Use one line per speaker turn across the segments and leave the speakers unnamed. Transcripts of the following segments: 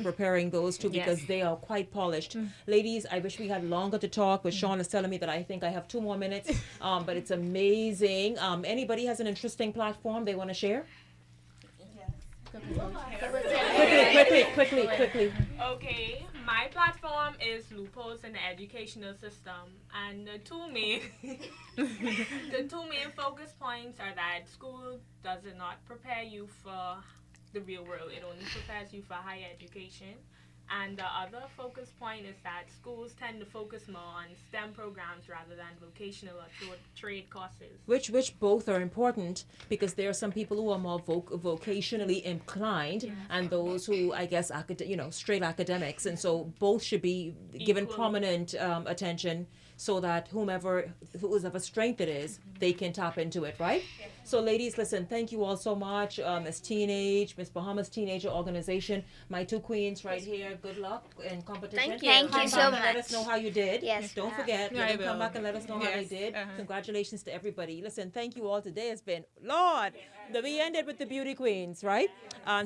preparing those two because they are quite polished. Ladies, I wish we had longer to talk, but Sean is telling me that I think I have 2 more minutes. But it's amazing. Anybody has an interesting platform they want to share? Quickly.
Okay, my platform is loopholes in the educational system, and the two main focus points are that school does not prepare you for the real world. It only prepares you for higher education. And the other focus point is that schools tend to focus more on STEM programs rather than vocational or trade courses.
Which both are important because there are some people who are more vocationally inclined, and those who I guess straight academics, and so both should be given prominent attention so that whose strength it is, they can tap into it, right? So ladies, listen, thank you all so much. Miss Bahamas Teenager Organization, my two queens right here, good luck in competition.
Thank you so much.
Let us know how you did.
Yes.
Don't forget, let them come back and let us know how they did. Congratulations to everybody. Listen, thank you all. Today has been, Lord, we ended with the beauty queens, right?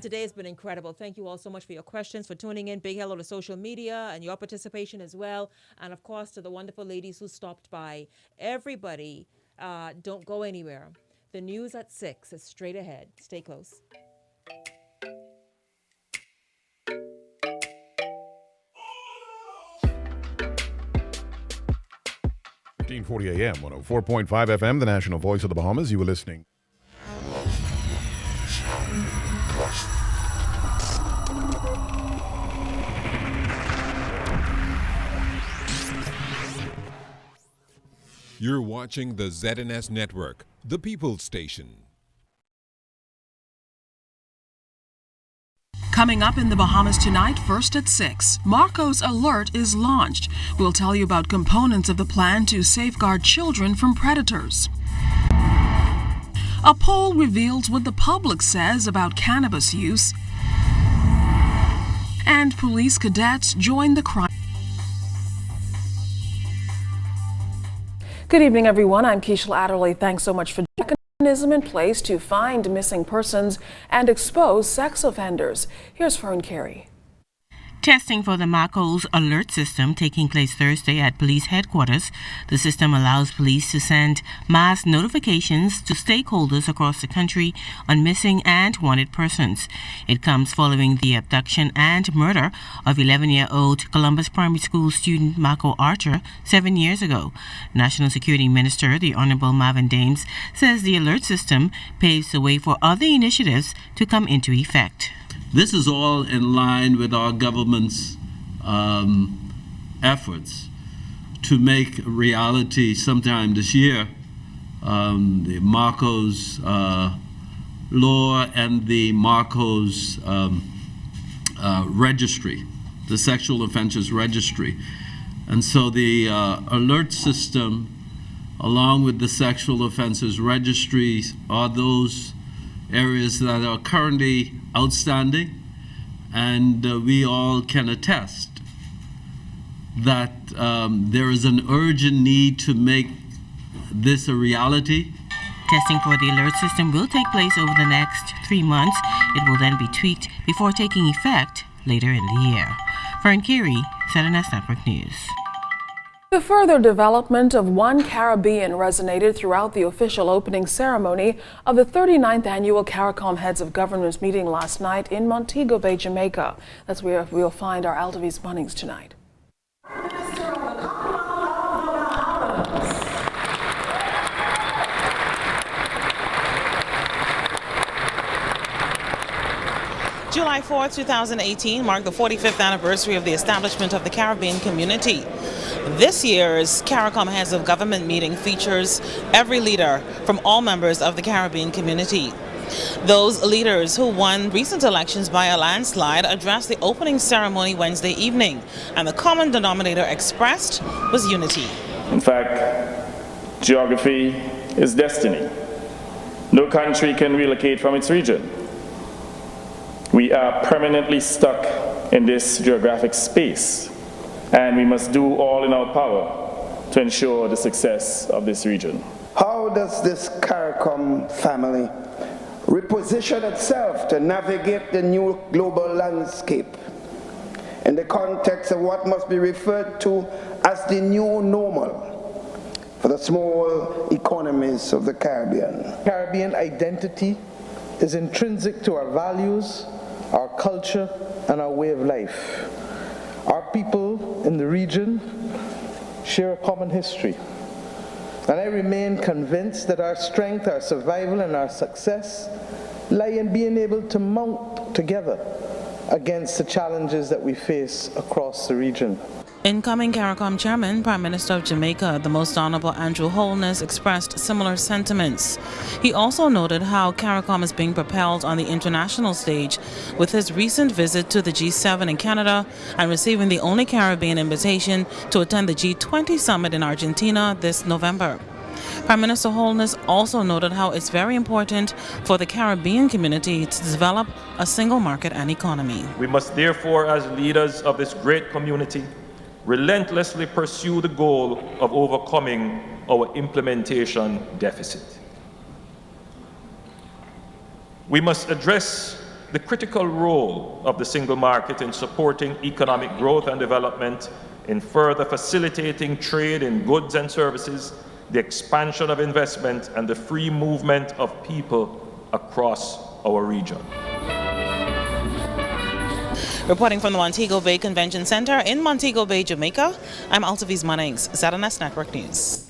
Today has been incredible. Thank you all so much for your questions, for tuning in. Big hello to social media and your participation as well. And of course, to the wonderful ladies who stopped by. Everybody, don't go anywhere. The news at 6 is straight ahead. Stay close.
1540 AM, 104.5 FM, the national voice of the Bahamas. You were listening.
You're watching the ZNS Network, the People's Station.
Coming up in the Bahamas tonight, first at 6, Marco's Alert is launched. We'll tell you about components of the plan to safeguard children from predators. A poll reveals what the public says about cannabis use. And police cadets join the crime. Good evening, everyone. I'm Keishla Adderley. Thanks so much for mechanism in place to find missing persons and expose sex offenders. Here's Fern Carey.
Testing for the Marco's Alert system taking place Thursday at police headquarters. The system allows police to send mass notifications to stakeholders across the country on missing and wanted persons. It comes following the abduction and murder of 11-year-old Columbus Primary School student Marco Archer 7 years ago. National Security Minister, the Honorable Marvin Dames, says the alert system paves the way for other initiatives to come into effect.
This is all in line with our government's efforts to make reality sometime this year the Marco's law and the Marco's registry, the sexual offenses registry. And so the alert system, along with the sexual offenses registries, are those areas that are currently outstanding, and we all can attest that there is an urgent need to make this a reality.
Testing for the alert system will take place over the next 3 months. It will then be tweaked before taking effect later in the year. Fern Carey, ZNS Network News.
The further development of One Caribbean resonated throughout the official opening ceremony of the 39th annual CARICOM Heads of Governments meeting last night in Montego Bay, Jamaica. That's where we'll find our Altavis Bunnings tonight.
July 4th, 2018 marked the 45th anniversary of the establishment of the Caribbean community. This year's CARICOM Heads of Government meeting features every leader from all members of the Caribbean community. Those leaders who won recent elections by a landslide addressed the opening ceremony Wednesday evening, and the common denominator expressed was unity.
In fact, geography is destiny. No country can relocate from its region. We are permanently stuck in this geographic space, and we must do all in our power to ensure the success of this region.
How does this CARICOM family reposition itself to navigate the new global landscape in the context of what must be referred to as the new normal for the small economies of the Caribbean.
Caribbean identity is intrinsic to our values, our culture, and our way of life. Our people in the region share a common history. And I remain convinced that our strength, our survival, and our success lie in being able to mount together against the challenges that we face across the region.
Incoming CARICOM Chairman, Prime Minister of Jamaica, the Most Honorable Andrew Holness, expressed similar sentiments. He also noted how CARICOM is being propelled on the international stage with his recent visit to the G7 in Canada and receiving the only Caribbean invitation to attend the G20 summit in Argentina this November. Prime Minister Holness also noted how it's very important for the Caribbean community to develop a single market and economy.
We must therefore, as leaders of this great community, relentlessly pursue the goal of overcoming our implementation deficit. We must address the critical role of the single market in supporting economic growth and development, in further facilitating trade in goods and services, the expansion of investment, and the free movement of people across our region.
Reporting from the Montego Bay Convention Center in Montego Bay, Jamaica, I'm Altaviz Mannings, ZNS Network News.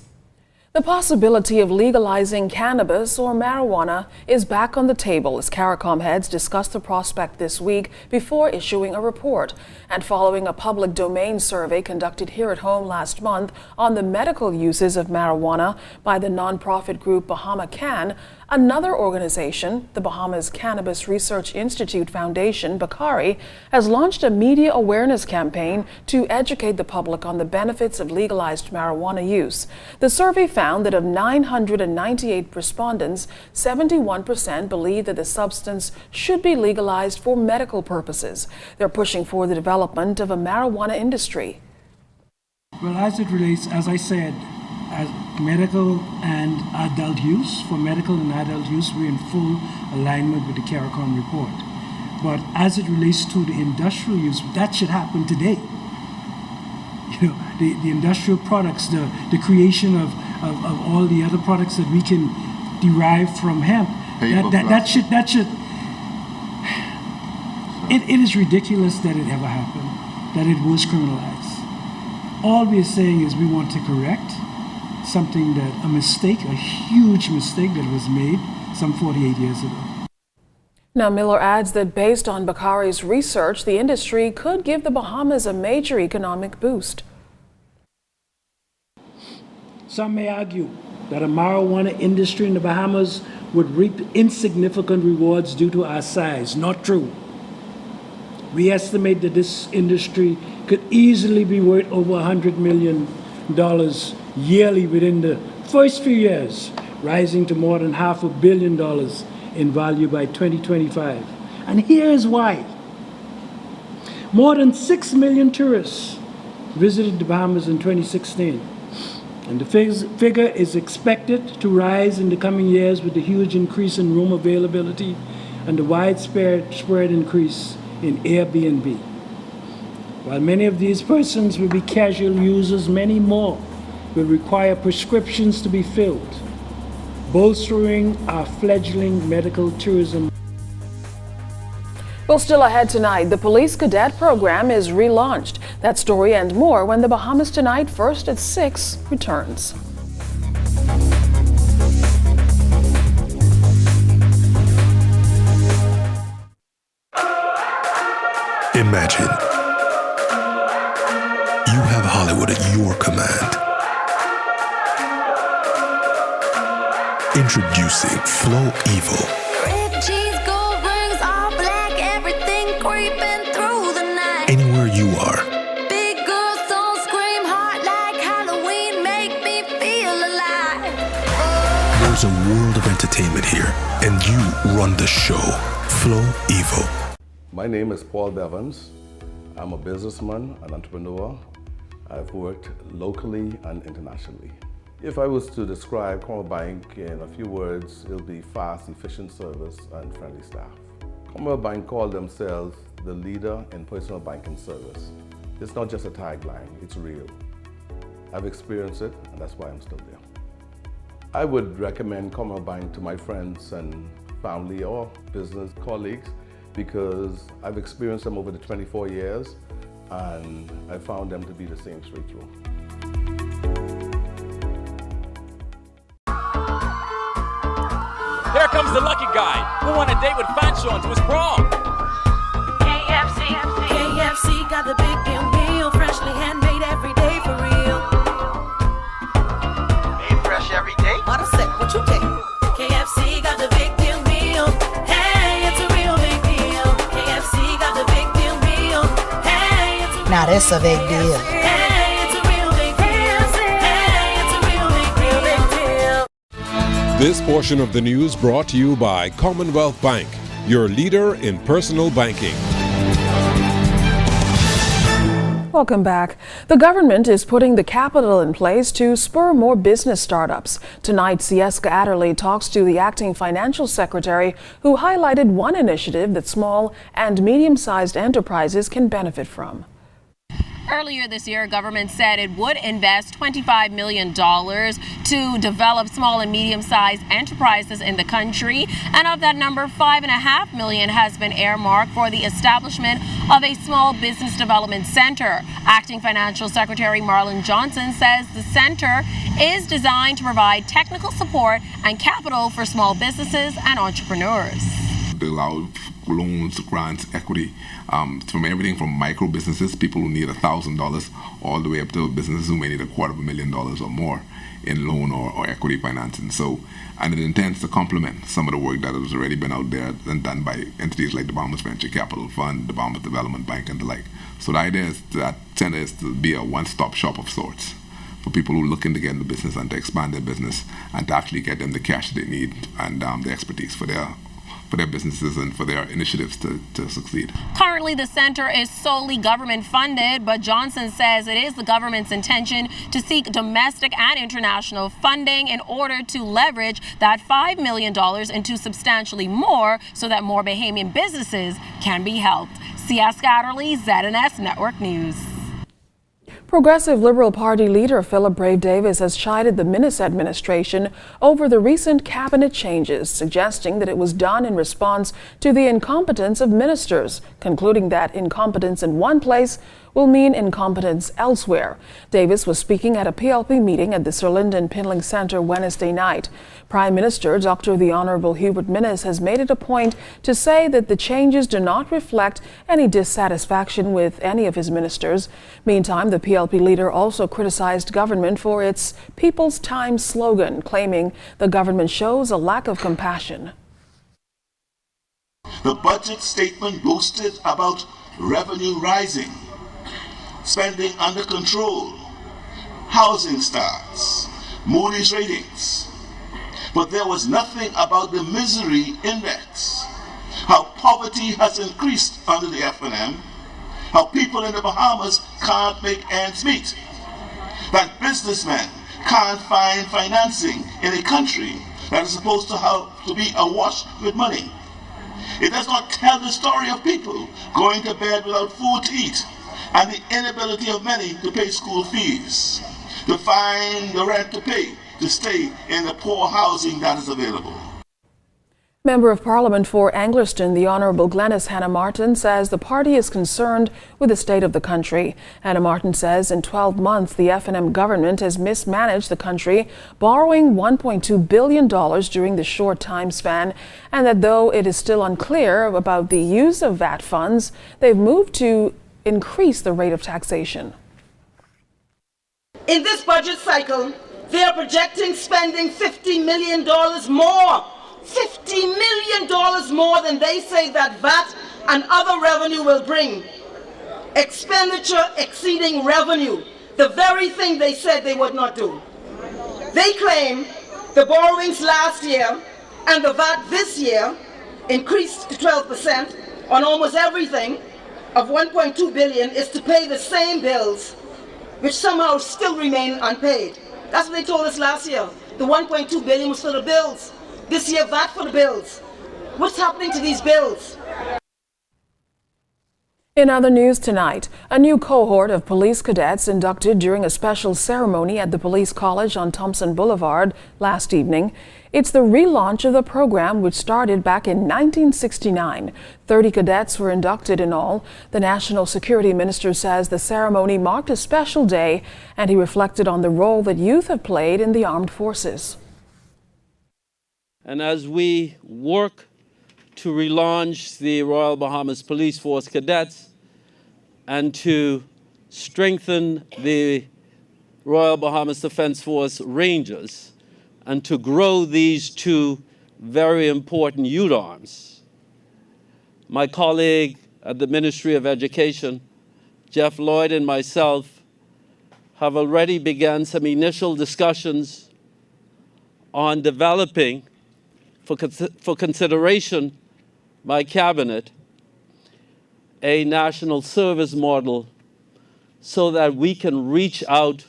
The possibility of legalizing cannabis or marijuana is back on the table as CARICOM heads discuss the prospect this week before issuing a report. And following a public domain survey conducted here at home last month on the medical uses of marijuana by the nonprofit group Bahamas Can, another organization, the Bahamas Cannabis Research Institute Foundation, BACARI, has launched a media awareness campaign to educate the public on the benefits of legalized marijuana use. The survey found that of 998 respondents, 71% believe that the substance should be legalized for medical purposes. They're pushing for the development of a marijuana industry.
Well, as it relates, as I said, as medical and adult use, for medical and adult use, we're in full alignment with the CARICOM report. But as it relates to the industrial use, that should happen today. You know, the industrial products, the creation of all the other products that we can derive from hemp, that should it is ridiculous that it ever happened, that it was criminalized. All we're saying is we want to correct something that, a mistake, a huge mistake that was made some 48 years ago.
Now, Miller adds that based on BACARI's research, the industry could give the Bahamas a major economic boost.
Some may argue that a marijuana industry in the Bahamas would reap insignificant rewards due to our size. Not true. We estimate that this industry could easily be worth over $100 million yearly within the first few years, rising to more than $500 million in value by 2025. And here is why. More than 6 million tourists visited the Bahamas in 2016. And the figure is expected to rise in the coming years with the huge increase in room availability and the widespread increase in Airbnb. While many of these persons will be casual users, many more will require prescriptions to be filled, bolstering our fledgling medical tourism.
Well, still ahead tonight, the police cadet program is relaunched. That story and more when the Bahamas Tonight, first at 6, returns.
Imagine you have Hollywood at your command. Introducing Flow Evil. Anywhere you are.
Big girls don't scream hard like Halloween, make me feel alive.
There's a world of entertainment here, and you run the show. Flow Evil.
My name is Paul Bevans. I'm a businessman, an entrepreneur. I've worked locally and internationally. If I was to describe Commonwealth Bank in a few words, it'll be fast, efficient service, and friendly staff. Commonwealth Bank call themselves the leader in personal banking service. It's not just a tagline, it's real. I've experienced it, and that's why I'm still there. I would recommend Commonwealth Bank to my friends and family or business colleagues because I've experienced them over the 24 years, and I found them to be the same straight through.
Here comes the lucky guy who won a date with Fanshawn to his prom.
KFC got the big deal, freshly handmade every day for real.
Made fresh every day?
What I said, what you think? KFC got the big deal meal. Hey, it's a real big deal. KFC got the big deal meal. Hey, it's a
Now that's a big deal.
Hey, it's a real big deal. Hey, it's a real big deal.
This portion of the news brought to you by Commonwealth Bank, your leader in personal banking.
Welcome back. The government is putting the capital in place to spur more business startups. Tonight, Sieska Adderley talks to the acting financial secretary, who highlighted one initiative that small and medium-sized enterprises can benefit from.
Earlier this year, government said it would invest $25 million to develop small and medium-sized enterprises in the country. And of that number, $5.5 million has been earmarked for the establishment of a small business development center. Acting Financial Secretary Marlon Johnson says the center is designed to provide technical support and capital for small businesses and entrepreneurs.
They allow loans, grants, equity, from everything from micro businesses, people who need $1,000, all the way up to businesses who may need $250,000 or more in loan or equity financing. So, and it intends to complement some of the work that has already been out there and done by entities like the Bahamas Venture Capital Fund, the Bahamas Development Bank, and the like. So the idea is that center is to be a one-stop shop of sorts for people who are looking to get into business and to expand their business and to actually get them the cash they need and the expertise for their businesses and for their initiatives to succeed.
Currently, the center is solely government funded, but Johnson says it is the government's intention to seek domestic and international funding in order to leverage that $5 million into substantially more so that more Bahamian businesses can be helped. Sieska Adderley, ZNS Network News.
Progressive Liberal Party leader Philip Brave Davis has chided the Minnis administration over the recent cabinet changes, suggesting that it was done in response to the incompetence of ministers, concluding that incompetence in one place will mean incompetence elsewhere. Davis was speaking at a PLP meeting at the Sir Lyndon Pinling Center Wednesday night. Prime Minister Dr. the Honorable Hubert Minnis has made it a point to say that the changes do not reflect any dissatisfaction with any of his ministers. Meantime, the PLP leader also criticized government for its People's Time slogan, claiming the government shows a lack of compassion.
The budget statement boasted about revenue rising, spending under control, housing starts, Moody's ratings. But there was nothing about the misery index, how poverty has increased under the FNM, how people in the Bahamas can't make ends meet, that businessmen can't find financing in a country that is supposed to be awash with money. It does not tell the story of people going to bed without food to eat and the inability of many to pay school fees, to find the rent to pay, to stay in the poor housing that is available.
Member of Parliament for Anglerston, the Honourable Glenys Hannah Martin, says the party is concerned with the state of the country. Hannah Martin says in 12 months, the FNM government has mismanaged the country, borrowing $1.2 billion during the short time span, and that though it is still unclear about the use of VAT funds, they've moved to increase the rate of taxation.
In this budget cycle, they are projecting spending $50 million more. $50 million more than they say that VAT and other revenue will bring. Expenditure exceeding revenue, the very thing they said they would not do. They claim the borrowings last year and the VAT this year increased to 12% on almost everything of $1.2 billion is to pay the same bills which somehow still remain unpaid. That's what they told us last year. The $1.2 billion was for the bills. This year, VAT for the bills. What's happening to these bills?
In other news tonight, a new cohort of police cadets inducted during a special ceremony at the Police College on Thompson Boulevard last evening. It's the relaunch of the program, which started back in 1969. 30 cadets were inducted in all. The National Security Minister says the ceremony marked a special day, and he reflected on the role that youth have played in the armed forces.
And as we work to relaunch the Royal Bahamas Police Force Cadets and to strengthen the Royal Bahamas Defense Force Rangers and to grow these two very important youth arms, my colleague at the Ministry of Education, Jeff Lloyd, and myself have already begun some initial discussions on developing, for consideration by Cabinet, a national service model so that we can reach out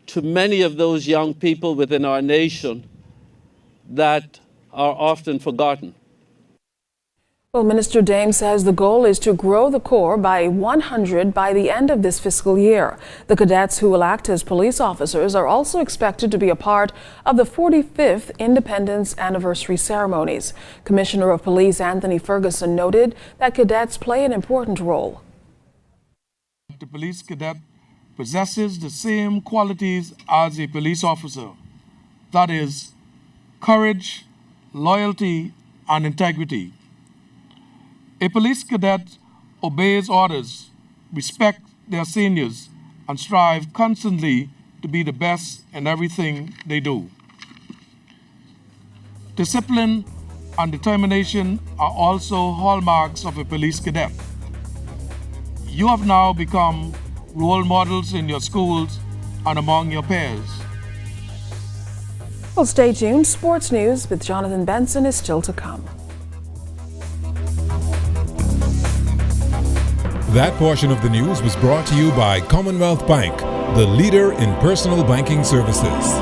to many of those young people within our nation that are often forgotten.
Well, Minister Dame says the goal is to grow the Corps by 100 by the end of this fiscal year. The cadets who will act as police officers are also expected to be a part of the 45th Independence Anniversary ceremonies. Commissioner of Police Anthony Ferguson noted that cadets play an important role.
The police cadet possesses the same qualities as a police officer, that is, courage, loyalty, and integrity. A police cadet obeys orders, respects their seniors, and strives constantly to be the best in everything they do. Discipline and determination are also hallmarks of a police cadet. You have now become role models in your schools and among your peers.
Well, stay tuned. Sports news with Jonathan Benson is still to come.
That portion of the news was brought to you by Commonwealth Bank, the leader in personal banking services.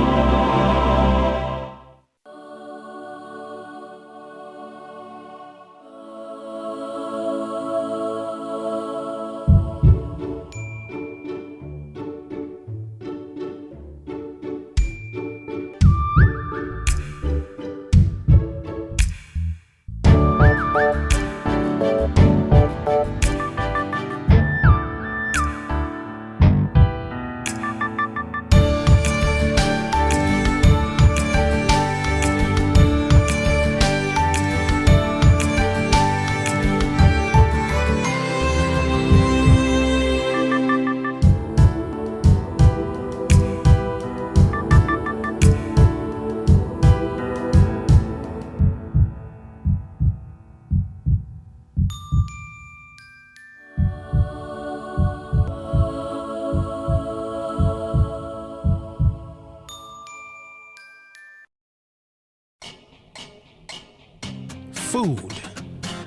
Food.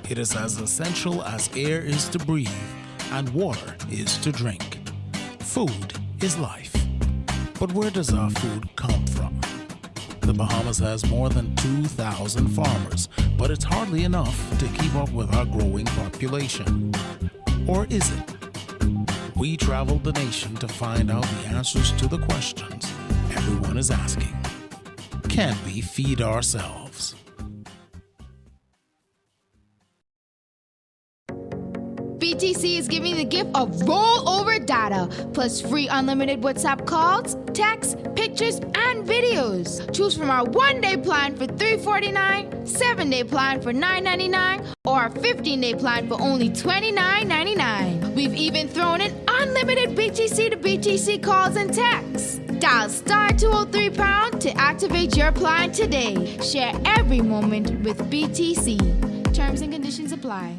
It is as essential as air is to breathe and water is to drink. Food is life. But where does our food come from? The Bahamas has more than 2,000 farmers, but it's hardly enough to keep up with our growing population. Or is it? We traveled the nation to find out the answers to the questions everyone is asking. Can we feed ourselves?
BTC is giving the gift of rollover data, plus free unlimited WhatsApp calls, texts, pictures, and videos. Choose from our 1-day plan for $349, 7-day plan for $999, or our 15-day plan for only $29.99. We've even thrown in unlimited BTC to BTC calls and texts. Dial *203# to activate your plan today. Share every moment with BTC. Terms and conditions apply.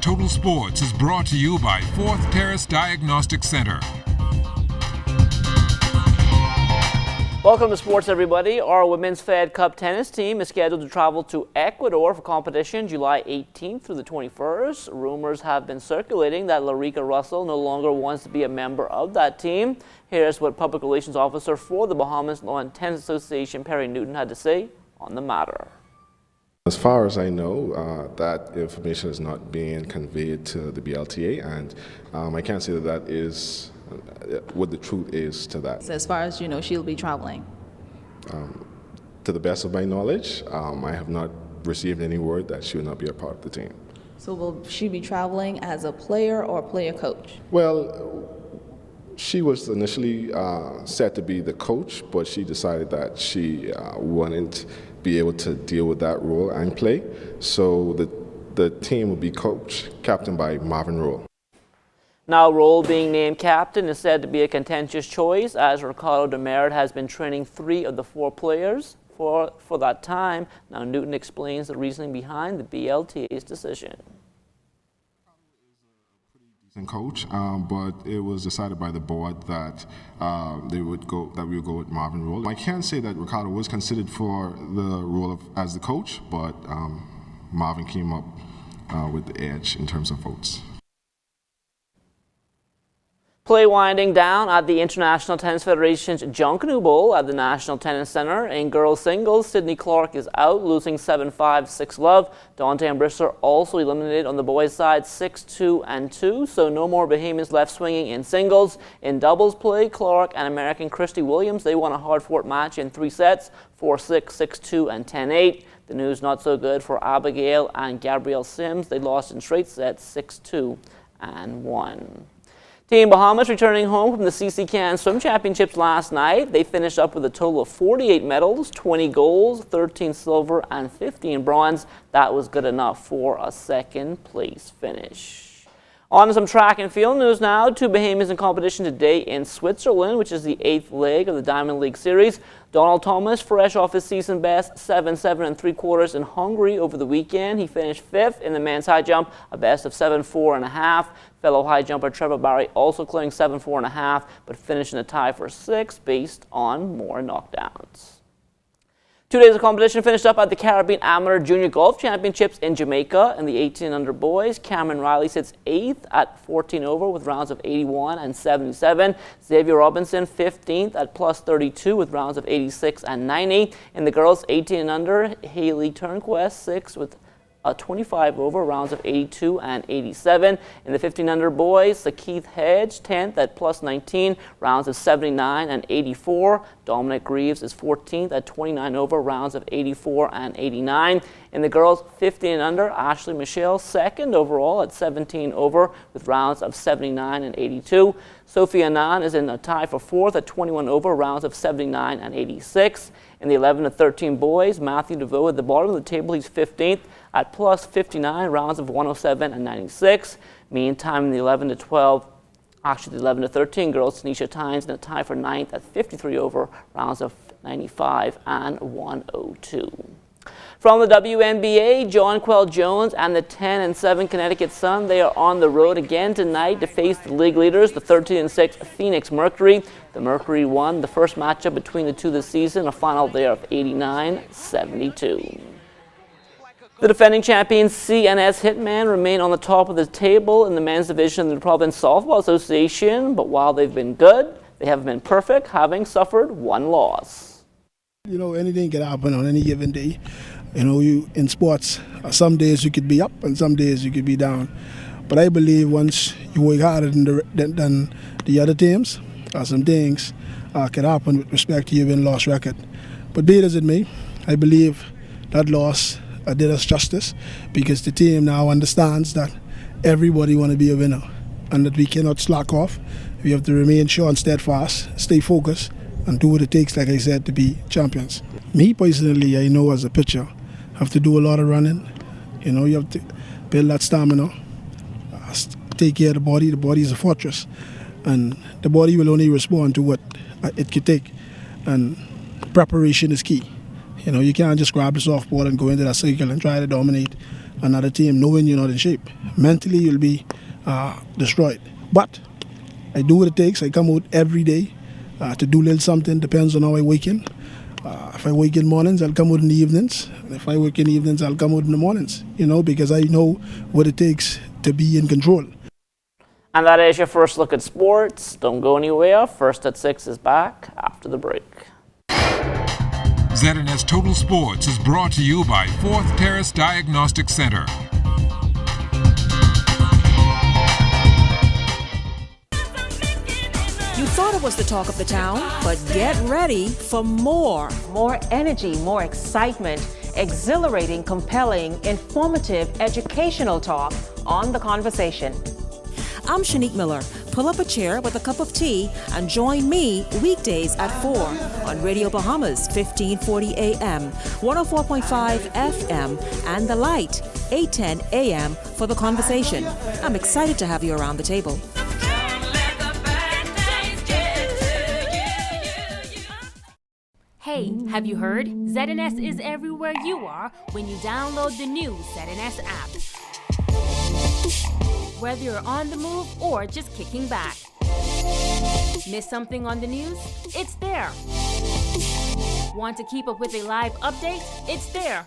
Total Sports is brought to you by Fourth Terrace Diagnostic Center.
Welcome to sports, everybody. Our Women's Fed Cup tennis team is scheduled to travel to Ecuador for competition July 18th through the 21st. Rumors have been circulating that Larika Russell no longer wants to be a member of that team. Here's what Public Relations Officer for the Bahamas Lawn Tennis Association, Perry Newton, had to say on the matter.
As far as I know, that information is not being conveyed to the BLTA, and I can't say that is what the truth is to that.
So as far as you know, she'll be traveling?
To the best of my knowledge, I have not received any word that she will not be a part of the team.
So will she be traveling as a player or player coach?
Well, she was initially set to be the coach, but she decided that she wouldn't be able to deal with that role and play. So the team will be captained by Marvin Roll.
Now, Roll being named captain is said to be a contentious choice, as Ricardo Demerit has been training 3 of the 4 players for that time. Now, Newton explains the reasoning behind the BLTA's decision.
Coach, but it was decided by the board that we would go with Marvin Roll. I can't say that Ricardo was considered for the role as the coach, but Marvin came up with the edge in terms of votes.
Play winding down at the International Tennis Federation's Junkanoo Bowl at the National Tennis Center. In girls singles, Sydney Clark is out, losing 7-5, 6-love. Dante Ambrisser also eliminated on the boys' side 6-2 and 2, so no more Bahamians left swinging in singles. In doubles play, Clark and American Christy Williams, they won a hard-fought match in 3 sets, 4-6, 6-2, and 10-8. The news not so good for Abigail and Gabrielle Sims. They lost in straight sets, 6-2 and 1. Team Bahamas returning home from the CC Can Swim Championships last night. They finished up with a total of 48 medals, 20 golds, 13 silver, and 15 bronze. That was good enough for a second place finish. On to some track and field news now. 2 Bahamians in competition today in Switzerland, which is the 8th leg of the Diamond League Series. Donald Thomas, fresh off his season best 7-7 3/4 in Hungary over the weekend. He finished 5th in the men's high jump, a best of 7-4 1/2. Fellow high jumper Trevor Barry also clearing 7-4 1/2, but finishing a tie for 6th based on more knockdowns. 2 days of competition finished up at the Caribbean Amateur Junior Golf Championships in Jamaica. In the 18 under boys, Cameron Riley sits 8th at 14 over with rounds of 81 and 77. Xavier Robinson 15th at plus 32 with rounds of 86 and 90. In the girls 18 and under, Haley Turnquest 6th with 25 over, rounds of 82 and 87. In the 15 under boys, Keith Hedge 10th at plus 19, rounds of 79 and 84. Dominic Greaves is 14th at 29 over, rounds of 84 and 89. In the girls 15 and under, Ashley Michelle 2nd overall at 17 over with rounds of 79 and 82. Sophie Annan is in a tie for 4th at 21 over, rounds of 79 and 86. In the 11 to 13 boys, Matthew DeVoe at the bottom of the table, he's 15th at plus 59, rounds of 107 and 96. Meantime, in the 11 to 12, actually the 11 to 13 girls, Tanisha Tynes in a tie for 9th at 53 over, rounds of 95 and 102. From the WNBA, Jonquel Jones and the 10 and 7 Connecticut Sun, they are on the road again tonight to face the league leaders, the 13 and 6 Phoenix Mercury. The Mercury won the first matchup between the two this season, a final there of 89-72. The defending champions CNS Hitman remain on the top of the table in the men's division of the Province Softball Association, but while they've been good, they haven't been perfect, having suffered 1 loss.
You know, anything can happen on any given day. You know, in sports, some days you could be up and some days you could be down. But I believe once you work harder than the other teams, some things can happen with respect to your win-loss record. But be it as it may, I believe that loss did us justice, because the team now understands that everybody want to be a winner and that we cannot slack off. We have to remain sure and steadfast, stay focused, and do what it takes, like I said, to be champions. Me personally, I know as a pitcher, have to do a lot of running. You know, you have to build that stamina, take care of the body. The body is a fortress, and the body will only respond to what it could take, and preparation is key. You know, you can't just grab the softball and go into that circle and try to dominate another team knowing you're not in shape. Mentally, you'll be destroyed. But I do what it takes. I come out every day to do a little something. Depends on how I wake in. If I wake in mornings, I'll come out in the evenings. And if I wake in evenings, I'll come out in the mornings, because I know what it takes to be in control.
And that is your first look at sports. Don't go anywhere. First at 6 is back after the break.
ZNS Total Sports is brought to you by 4th Terrace Diagnostic Center.
You thought it was the talk of the town, but get ready for more.
More energy, more excitement, exhilarating, compelling, informative, educational talk on The Conversation.
I'm Shanique Miller. Pull up a chair with a cup of tea and join me weekdays at 4 on Radio Bahamas, 1540 AM, 104.5 FM, and The Light, 810 AM for The Conversation. I'm excited to have you around the table.
Hey, have you heard? ZNS is everywhere you are when you download the new ZNS app. Whether you're on the move or just kicking back. Miss something on the news? It's there. Want to keep up with a live update? It's there.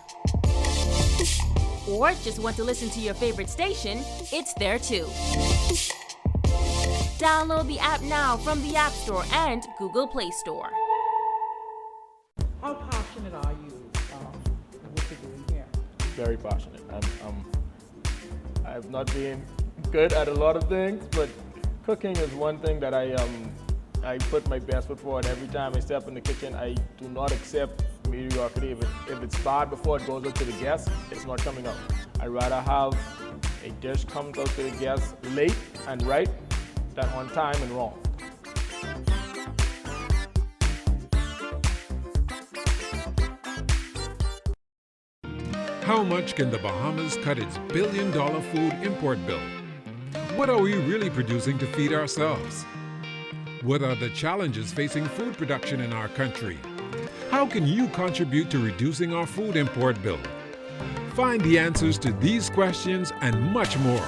Or just want to listen to your favorite station? It's there too. Download the app now from the App Store and Google Play Store.
How passionate are you what you're doing here?
Very passionate. I've not been good at a lot of things, but cooking is one thing that I put my best foot forward. Every time I step in the kitchen, I do not accept mediocrity. If it's bad before it goes out to the guests, it's not coming out. I'd rather have a dish come out to the guests late and right than on time and wrong.
How much can the Bahamas cut its billion-dollar food import bill? What are we really producing to feed ourselves? What are the challenges facing food production in our country? How can you contribute to reducing our food import bill? Find the answers to these questions and much more.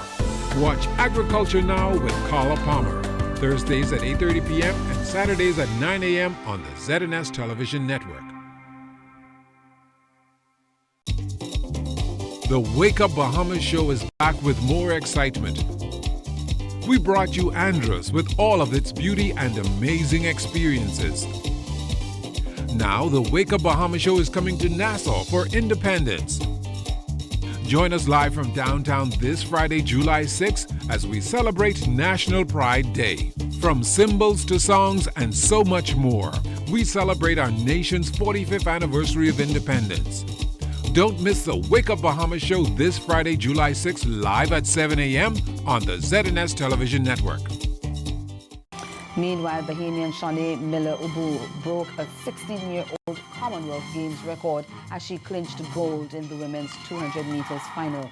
Watch Agriculture Now with Carla Palmer, Thursdays at 8:30 p.m. and Saturdays at 9 a.m. on the ZNS Television Network. The Wake Up Bahamas show is back with more excitement. We brought you Andros with all of its beauty and amazing experiences. Now the Wake Up Bahamas show is coming to Nassau for Independence. Join us live from downtown this Friday, July 6th, as we celebrate National Pride Day. From symbols to songs and so much more, we celebrate our nation's 45th anniversary of independence. Don't miss the Wake Up Bahamas show this Friday, July 6th, live at 7 a.m. on the ZNS Television Network.
Meanwhile, Bahamian Shanae Miller-Ubu broke a 16-year-old Commonwealth Games record as she clinched gold in the women's 200 meters final.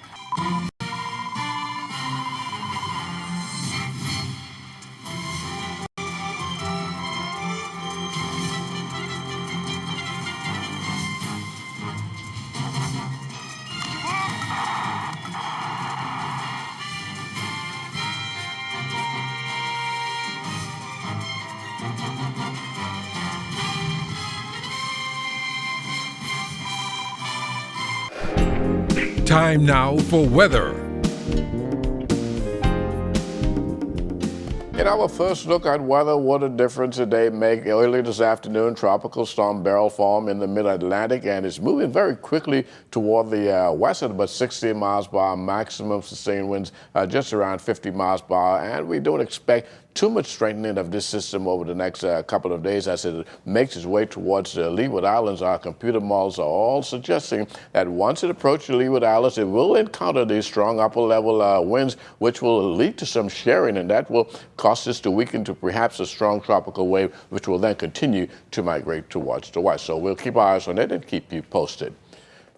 Time now for weather.
In our first look at weather, what a difference a day make. Early this afternoon, Tropical Storm Beryl formed in the mid-Atlantic and is moving very quickly toward the west at about 60 miles per hour, maximum sustained winds just around 50 miles per hour. And we don't expect too much strengthening of this system over the next couple of days as it makes its way towards the Leeward Islands. Our computer models are all suggesting that once it approaches the Leeward Islands, it will encounter these strong upper-level winds, which will lead to some shearing, and that will cause this to weaken to perhaps a strong tropical wave, which will then continue to migrate towards the west. So we'll keep our eyes on it and keep you posted.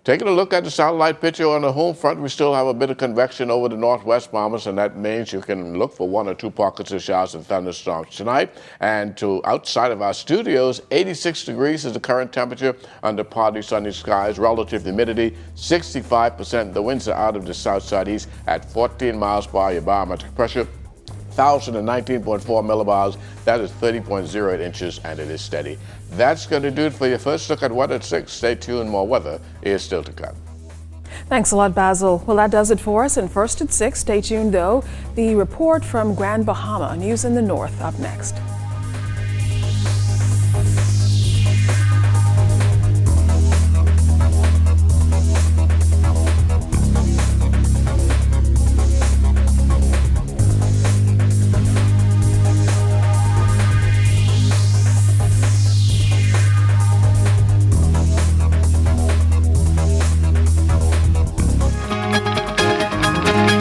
Taking a look at the satellite picture on the home front, we still have a bit of convection over the northwest Bahamas, and that means you can look for 1 or 2 pockets of showers and thunderstorms tonight. And to outside of our studios, 86 degrees is the current temperature under partly sunny skies. Relative humidity, 65%. The winds are out of the south-southeast at 14 miles per hour. Your barometric pressure, 1,019.4 millibars. That is 30.08 inches, and it is steady. That's going to do it for your first look at weather at 6. Stay tuned. More weather is still to come.
Thanks a lot, Basil. Well, that does it for us. And first at 6, stay tuned, though. The report from Grand Bahama, news in the north, up next.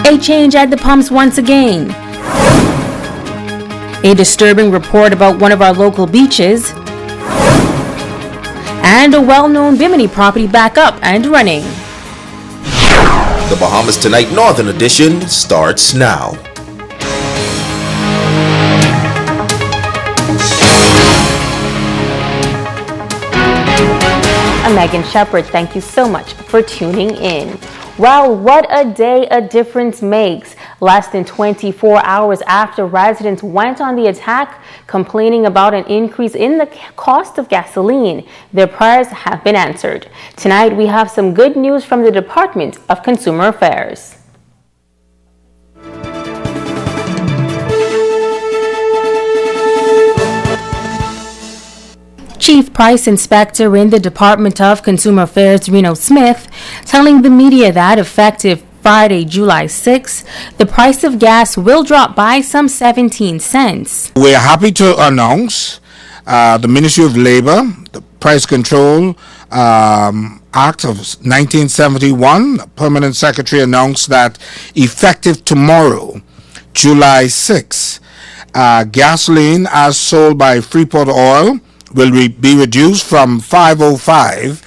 A change at the pumps once again. A disturbing report about one of our local beaches. And a well-known Bimini property back up and running.
The Bahamas Tonight Northern Edition starts now.
I'm Megan Shepard. Thank you so much for tuning in. Well, what a day a difference makes. Less than 24 hours after residents went on the attack complaining about an increase in the cost of gasoline, their prayers have been answered. Tonight we have some good news from the Department of Consumer Affairs. Chief Price Inspector in the Department of Consumer Affairs, Reno Smith, telling the media that effective Friday, July 6, the price of gas will drop by some 17 cents.
We're happy to announce the Ministry of Labor, the Price Control Act of 1971, Permanent Secretary announced that effective tomorrow, July 6, gasoline as sold by Freeport Oil will be reduced from $5.05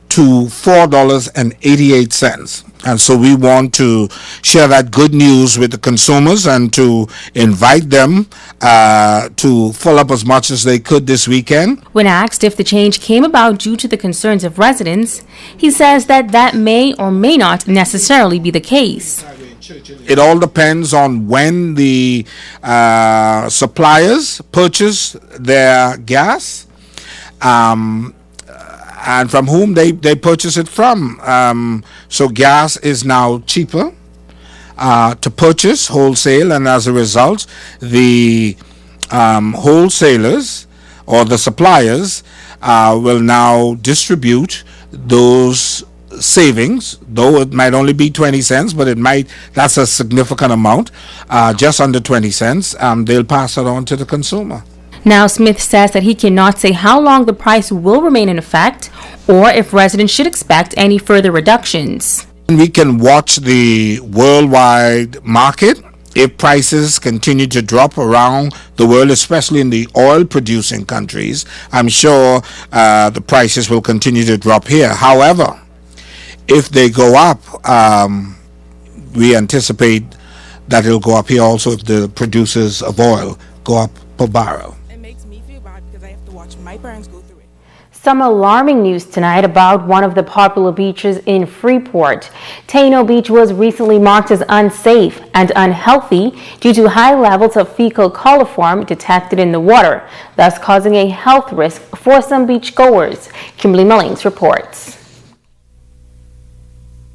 to $4.88. And so we want to share that good news with the consumers and to invite them to fill up as much as they could this weekend.
When asked if the change came about due to the concerns of residents, he says that may or may not necessarily be the case.
It all depends on when the suppliers purchase their gas. And from whom they purchase it from. So gas is now cheaper to purchase wholesale, and as a result, the wholesalers or the suppliers will now distribute those savings, though it might only be 20 cents, but that's a significant amount, just under 20 cents. They'll pass it on to the consumer.
Now, Smith says that he cannot say how long the price will remain in effect or if residents should expect any further reductions.
We can watch the worldwide market. If prices continue to drop around the world, especially in the oil-producing countries, I'm sure the prices will continue to drop here. However, if they go up, we anticipate that it'll go up here also if the producers of oil go up per barrel.
My parents go through it.
Some alarming news tonight about one of the popular beaches in Freeport. Taino Beach was recently marked as unsafe and unhealthy due to high levels of fecal coliform detected in the water, thus causing a health risk for some beachgoers. Kimberly Mullings reports.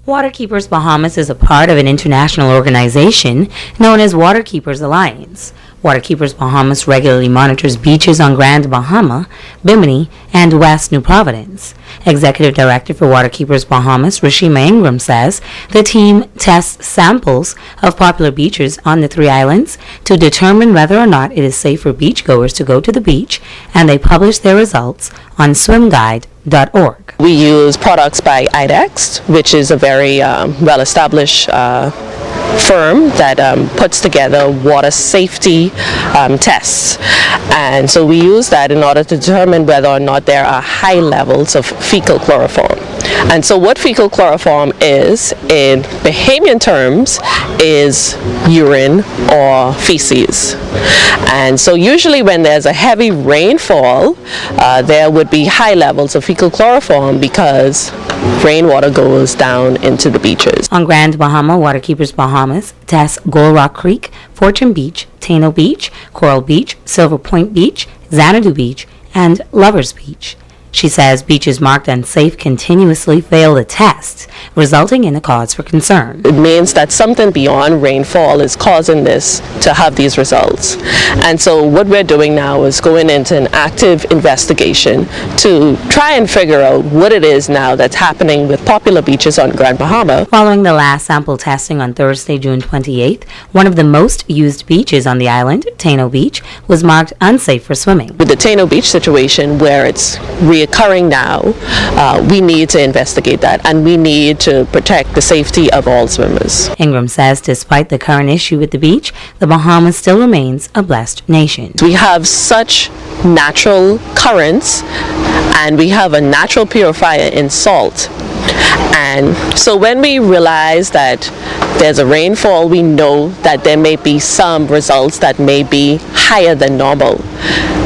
Waterkeepers Bahamas is a part of an international organization known as Waterkeepers Alliance. Waterkeepers Bahamas regularly monitors beaches on Grand Bahama, Bimini, and West New Providence. Executive Director for Waterkeepers Bahamas, Rashima Ingram, says the team tests samples of popular beaches on the 3 islands to determine whether or not it is safe for beachgoers to go to the beach, and they publish their results on swimguide.org.
We use products by IDEX, which is a very well-established firm that puts together water safety tests, and so we use that in order to determine whether or not there are high levels of fecal chloroform. And so what fecal chloroform is, in Bahamian terms, is urine or feces. And so usually when there's a heavy rainfall, there would be high levels of fecal chloroform because rainwater goes down into the beaches.
On Grand Bahama, Waterkeepers Bahamas tests Gold Rock Creek, Fortune Beach, Tano Beach, Coral Beach, Silver Point Beach, Xanadu Beach, and Lovers Beach. She says beaches marked unsafe continuously fail the tests, resulting in a cause for concern.
It means that something beyond rainfall is causing this to have these results. And so what we're doing now is going into an active investigation to try and figure out what it is now that's happening with popular beaches on Grand Bahama.
Following the last sample testing on Thursday, June 28th, one of the most used beaches on the island, Tano Beach, was marked unsafe for swimming.
With the Tano Beach situation, where it's reoccurring now, we need to investigate that, and we need to protect the safety of all swimmers.
Ingram says despite the current issue with the beach, the Bahamas still remains a blessed nation.
We have such natural currents, and we have a natural purifier in salt. And so when we realize that there's a rainfall, we know that there may be some results that may be higher than normal.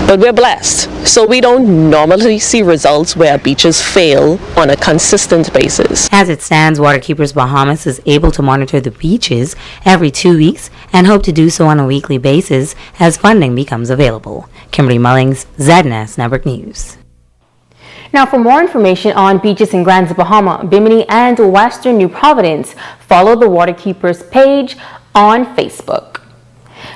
But we're blessed. So we don't normally see results where beaches fail on a consistent basis.
As it stands, Waterkeepers Bahamas is able to monitor the beaches every 2 weeks and hope to do so on a weekly basis as funding becomes available. Kimberly Mullings, ZNS Network News.
Now, for more information on beaches in Grand Bahama, Bimini, and Western New Providence, follow the Waterkeepers page on Facebook.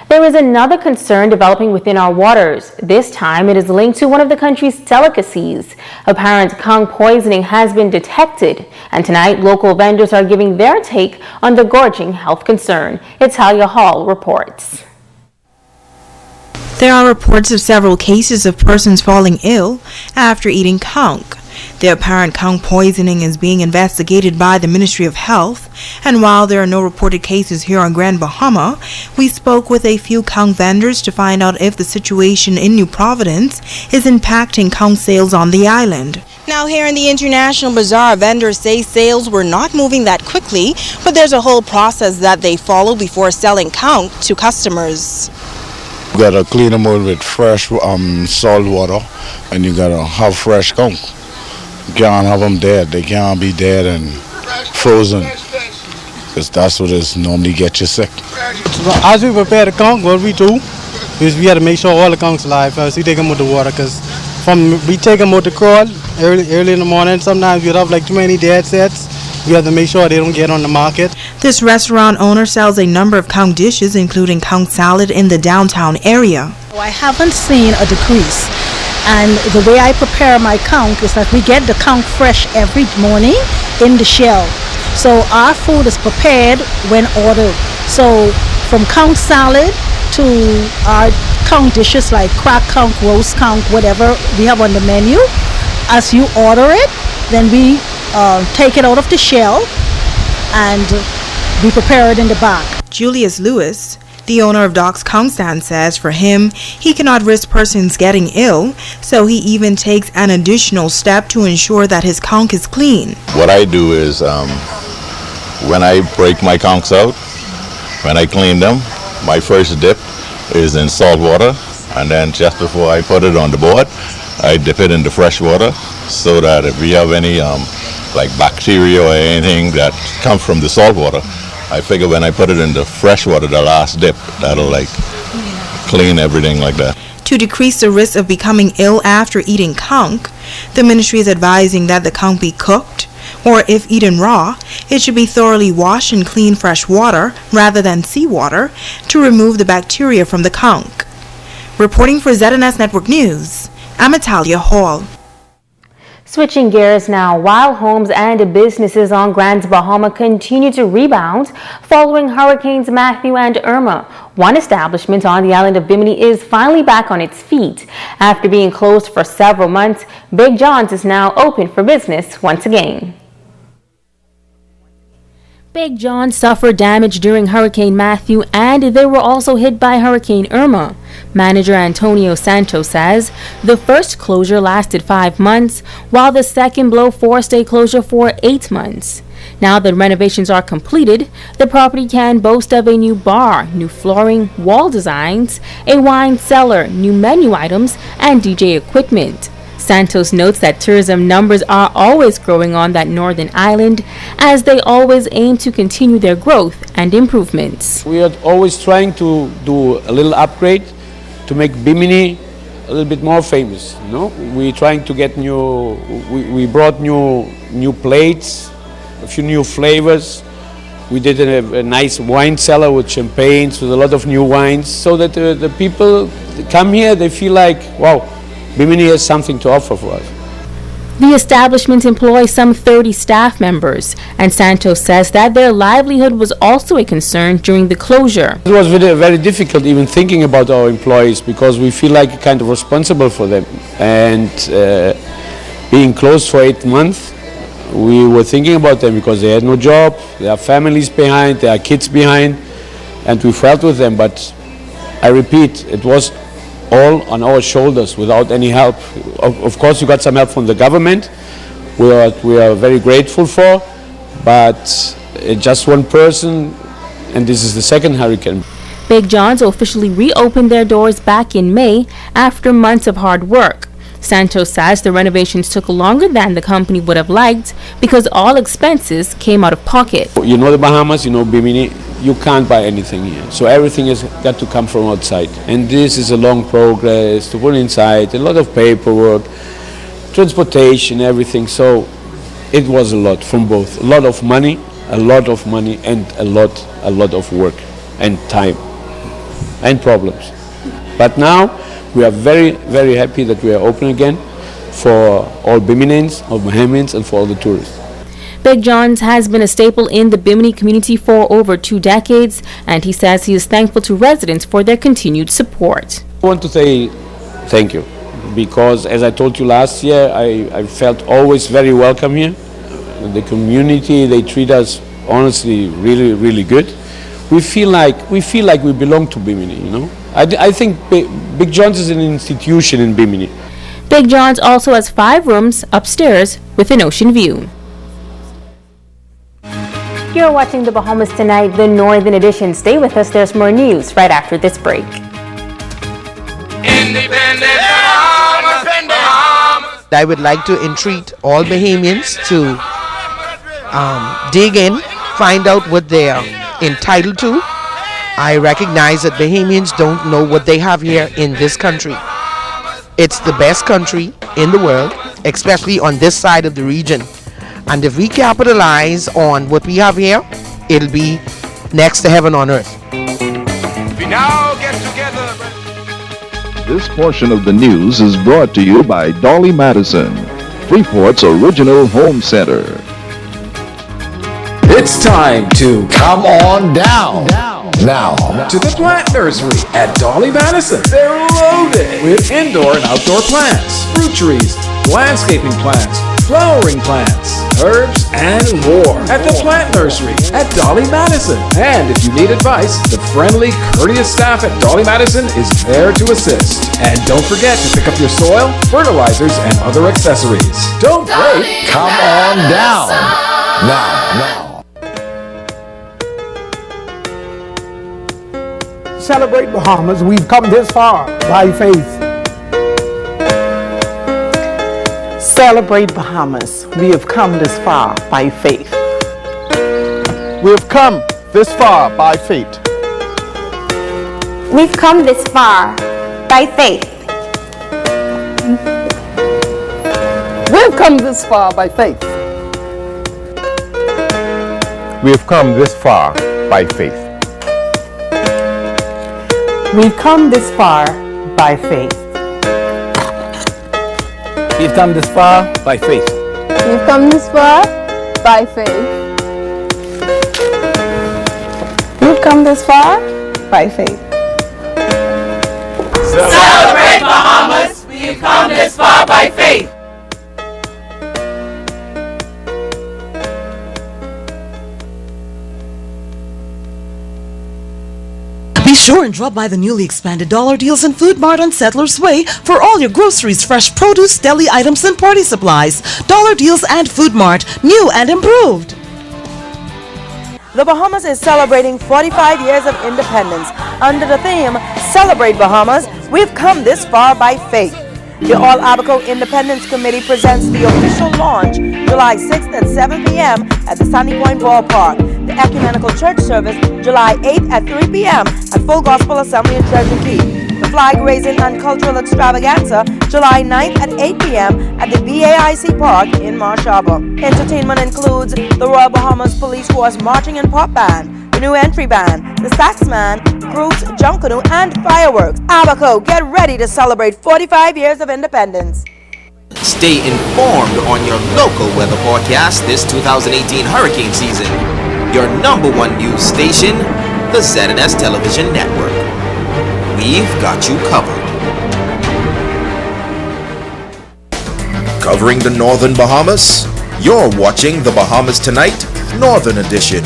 There is another concern developing within our waters. This time, it is linked to one of the country's delicacies. Apparent conch poisoning has been detected, and tonight, local vendors are giving their take on the gorging health concern. Italia Hall reports.
There are reports of several cases of persons falling ill after eating conch. The apparent conch poisoning is being investigated by the Ministry of Health, and while there are no reported cases here on Grand Bahama, we spoke with a few conch vendors to find out if the situation in New Providence is impacting conch sales on the island. Now here in the International Bazaar, vendors say sales were not moving that quickly, but there's a whole process that they follow before selling conch to customers.
You gotta clean them out with fresh salt water, and you gotta have fresh conch. You can't have them dead. They can't be dead and frozen, because that's what is normally get you sick.
As we prepare the conch, what we do is we have to make sure all the conch's alive first. We take them out the water, because we take them out the crawl early in the morning. Sometimes we have like too many dead sets. We have to make sure they don't get on the market.
This restaurant owner sells a number of conch dishes, including conch salad in the downtown area.
I haven't seen a decrease. And the way I prepare my conch is that we get the conch fresh every morning in the shell. So our food is prepared when ordered. So from conch salad to our conch dishes like cracked conch, roast conch, whatever we have on the menu, as you order it, then we take it out of the shell and we prepare it in the back.
Julius Lewis, the owner of Doc's Conch Stand, says for him, he cannot risk persons getting ill, so he even takes an additional step to ensure that his conch is clean.
What I do is when I break my conchs out, when I clean them, my first dip is in salt water, and then just before I put it on the board, I dip it into fresh water so that if we have any like bacteria or anything that comes from the salt water, I figure when I put it into fresh water, the last dip, that'll like clean everything like that.
To decrease the risk of becoming ill after eating conch, the ministry is advising that the conch be cooked, or if eaten raw, it should be thoroughly washed in clean fresh water rather than seawater to remove the bacteria from the conch. Reporting for ZNS Network News, I'm Italia Hall.
Switching gears now, while homes and businesses on Grand Bahama continue to rebound following Hurricanes Matthew and Irma, one establishment on the island of Bimini is finally back on its feet. After being closed for several months, Big John's is now open for business once again. Big John suffered damage during Hurricane Matthew, and they were also hit by Hurricane Irma. Manager Antonio Santos says the first closure lasted 5 months, while the second blow forced a closure for 8 months. Now that renovations are completed, the property can boast of a new bar, new flooring, wall designs, a wine cellar, new menu items, and DJ equipment. Santos notes that tourism numbers are always growing on that northern island, as they always aim to continue their growth and improvements.
We are always trying to do a little upgrade to make Bimini a little bit more famous. You know, we're trying to get we brought new plates, a few new flavors. We did a nice wine cellar with champagnes, with a lot of new wines, so that the people come here, they feel like, wow, Bimini has something to offer for us.
The establishment employs some 30 staff members, and Santos says that their livelihood was also a concern during the closure.
It was very, very difficult even thinking about our employees, because we feel like kind of responsible for them. And being closed for 8 months, we were thinking about them because they had no job, there are families behind, there are kids behind, and we felt with them. But I repeat, it was all on our shoulders without any help. Of course, we got some help from the government, we are very grateful for, but just one person, and this is the second hurricane.
Big John's officially reopened their doors back in May after months of hard work. Santos says the renovations took longer than the company would have liked because all expenses came out of pocket.
You know the Bahamas, you know Bimini, you can't buy anything here. So everything has got to come from outside. And this is a long progress to put inside, a lot of paperwork, transportation, everything. So it was a lot from both. A lot of money and a lot of work and time and problems. But now we are very, very happy that we are open again for all Biminians, all Bahamians, and for all the tourists.
Big John's has been a staple in the Bimini community for over 2 decades, and he says he is thankful to residents for their continued support.
I want to say thank you, because as I told you last year, I felt always very welcome here. The community, they treat us honestly really, really good. We feel like we belong to Bimini, you know. I think Big John's is an institution in Bimini.
Big John's also has 5 rooms upstairs with an ocean view. You're watching the Bahamas Tonight, the Northern Edition. Stay with us, there's more news right after this break.
I would like to entreat all Bahamians to dig in, find out what they are entitled to. I recognize that Bahamians don't know what they have here in this country. It's the best country in the world, especially on this side of the region. And if we capitalize on what we have here, it'll be next to heaven on earth.
We now get together.
This portion of the news is brought to you by Dolly Madison, Freeport's original home center.
It's time to come on down. Now, to the plant nursery at Dolly Madison. They're loaded with indoor and outdoor plants, fruit trees, landscaping plants, flowering plants, herbs, and more at the plant nursery at Dolly Madison. And if you need advice, the friendly, courteous staff at Dolly Madison is there to assist. And don't forget to pick up your soil, fertilizers, and other accessories. Don't wait. Come on down. Now.
Celebrate Bahamas. We've come this far by faith.
Celebrate Bahamas. We have come this far by faith.
We have come this far by faith.
We've come this far by faith.
We've come this far by faith.
We have come this far by faith.
We've come this far by faith.
We've come this far by faith.
We've come this far by faith. We've come this far by faith.
Celebrate Bahamas. We've come this far by faith.
Be
sure and drop by the newly expanded Dollar Deals and Food Mart on Settlers Way for all your groceries, fresh produce, deli items, and party supplies. Dollar Deals and Food Mart, new and improved.
The Bahamas is celebrating 45 years of independence. Under the theme, Celebrate Bahamas, we've come this far by faith. The All Abaco Independence Committee presents the official launch July 6th at 7 p.m. at the Sandy Point Ballpark. The Ecumenical Church Service July 8th at 3 p.m. at Full Gospel Assembly in Treasure Key. The Flag Raising and Cultural Extravaganza July 9th at 8 p.m. at the BAIC Park in Marsh Harbor. Entertainment includes the Royal Bahamas Police Force Marching and Pop Band, the New Entry Band, the Saxman, Cruise, Junkanoo, and fireworks. Abaco, get ready to celebrate 45 years of independence.
Stay informed on your local weather forecast this 2018 hurricane season. Your #1 news station, the ZNS Television Network. We've got you covered. Covering the Northern Bahamas, you're watching the Bahamas Tonight Northern Edition.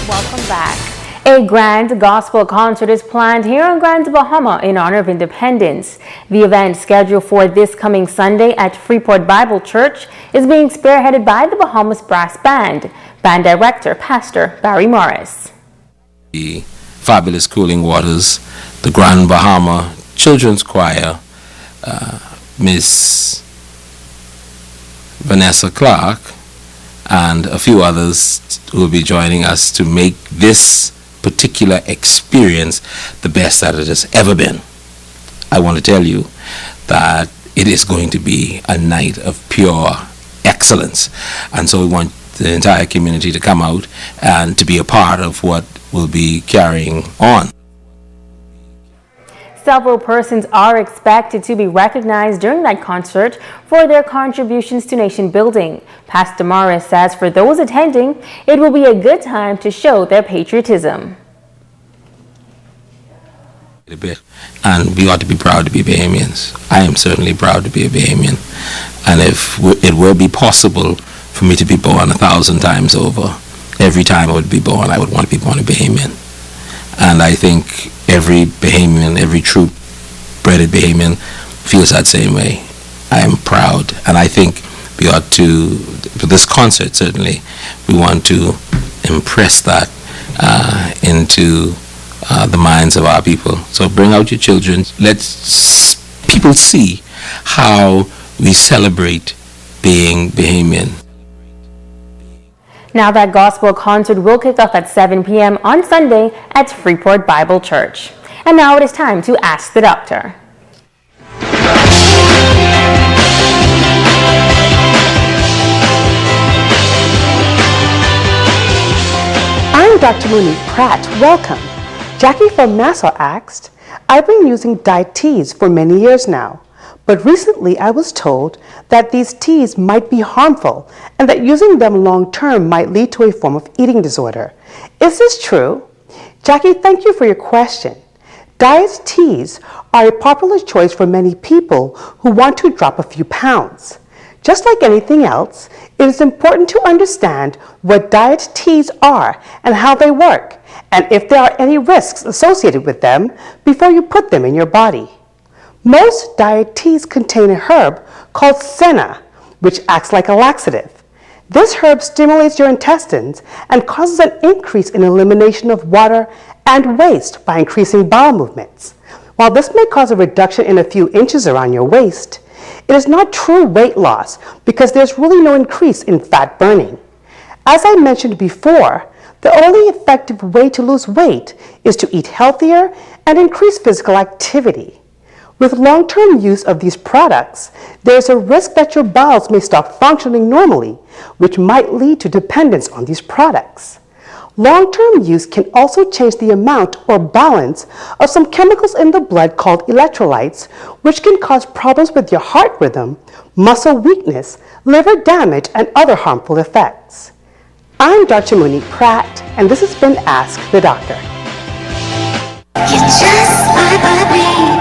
Welcome back. A grand gospel concert is planned here on Grand Bahama in honor of independence. The event, scheduled for this coming Sunday at Freeport Bible Church, is being spearheaded by the Bahamas Brass Band. Band director, Pastor Barry Morris.
The fabulous Cooling Waters, the Grand Bahama Children's Choir, Miss Vanessa Clark, and a few others who will be joining us to make this particular experience the best that it has ever been. I want to tell you that it is going to be a night of pure excellence, and so we want the entire community to come out and to be a part of what will be carrying on.
Several persons are expected to be recognized during that concert for their contributions to nation building. Pastor Morris says for those attending, it will be a good time to show their patriotism.
A bit, and we ought to be proud to be Bahamians. I am certainly proud to be a Bahamian, and if it were be possible for me to be born 1,000 times over, every time I would be born, I would want to be born a Bahamian. And I think every Bahamian, every true-bred Bahamian feels that same way. I am proud, and I think we ought to, for this concert certainly, we want to impress that into the minds of our people. So bring out your children. Let people see how we celebrate being Bahamian.
Now that gospel concert will kick off at 7 p.m. on Sunday at Freeport Bible Church. And now it is time to Ask the Doctor.
I'm Dr. Monique Pratt. Welcome. Jackie from Nassau asked, I've been using diet teas for many years now. But recently I was told that these teas might be harmful and that using them long term might lead to a form of eating disorder. Is this true? Jackie, thank you for your question. Diet teas are a popular choice for many people who want to drop a few pounds. Just like anything else, it is important to understand what diet teas are and how they work, and if there are any risks associated with them before you put them in your body. Most diet teas contain a herb called senna, which acts like a laxative. This herb stimulates your intestines and causes an increase in elimination of water and waste by increasing bowel movements. While this may cause a reduction in a few inches around your waist, it is not true weight loss because there's really no increase in fat burning. As I mentioned before, the only effective way to lose weight is to eat healthier and increase physical activity. With long-term use of these products, there is a risk that your bowels may stop functioning normally, which might lead to dependence on these products. Long-term use can also change the amount or balance of some chemicals in the blood called electrolytes, which can cause problems with your heart rhythm, muscle weakness, liver damage, and other harmful effects. I'm Dr. Monique Pratt, and this has been Ask the Doctor.
You're just like me.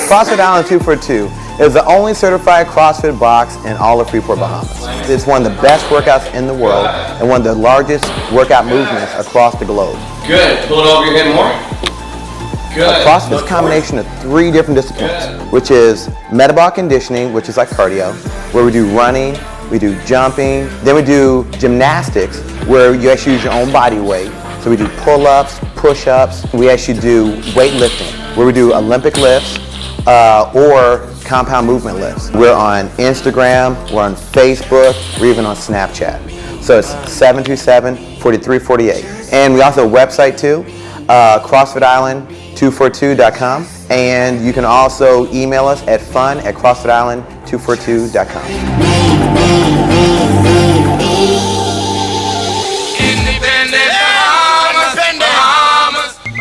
CrossFit Island 2 for 2.
is the only certified CrossFit box in all of Freeport, Bahamas. It's one of the best workouts in the world and one of the largest workout movements across the globe.
Good. Pull it over your head more. Good.
CrossFit is a combination of 3 different disciplines, which is metabolic conditioning, which is like cardio, where we do running, we do jumping, then we do gymnastics, where you actually use your own body weight. So we do pull-ups, push-ups. We actually do weightlifting, where we do Olympic lifts or compound movement lifts. We're on Instagram, we're on Facebook, we're even on Snapchat. So it's 727-4348. And we also have a website too, CrossFitIsland242.com. And you can also email us at fun@CrossFitIsland242.com.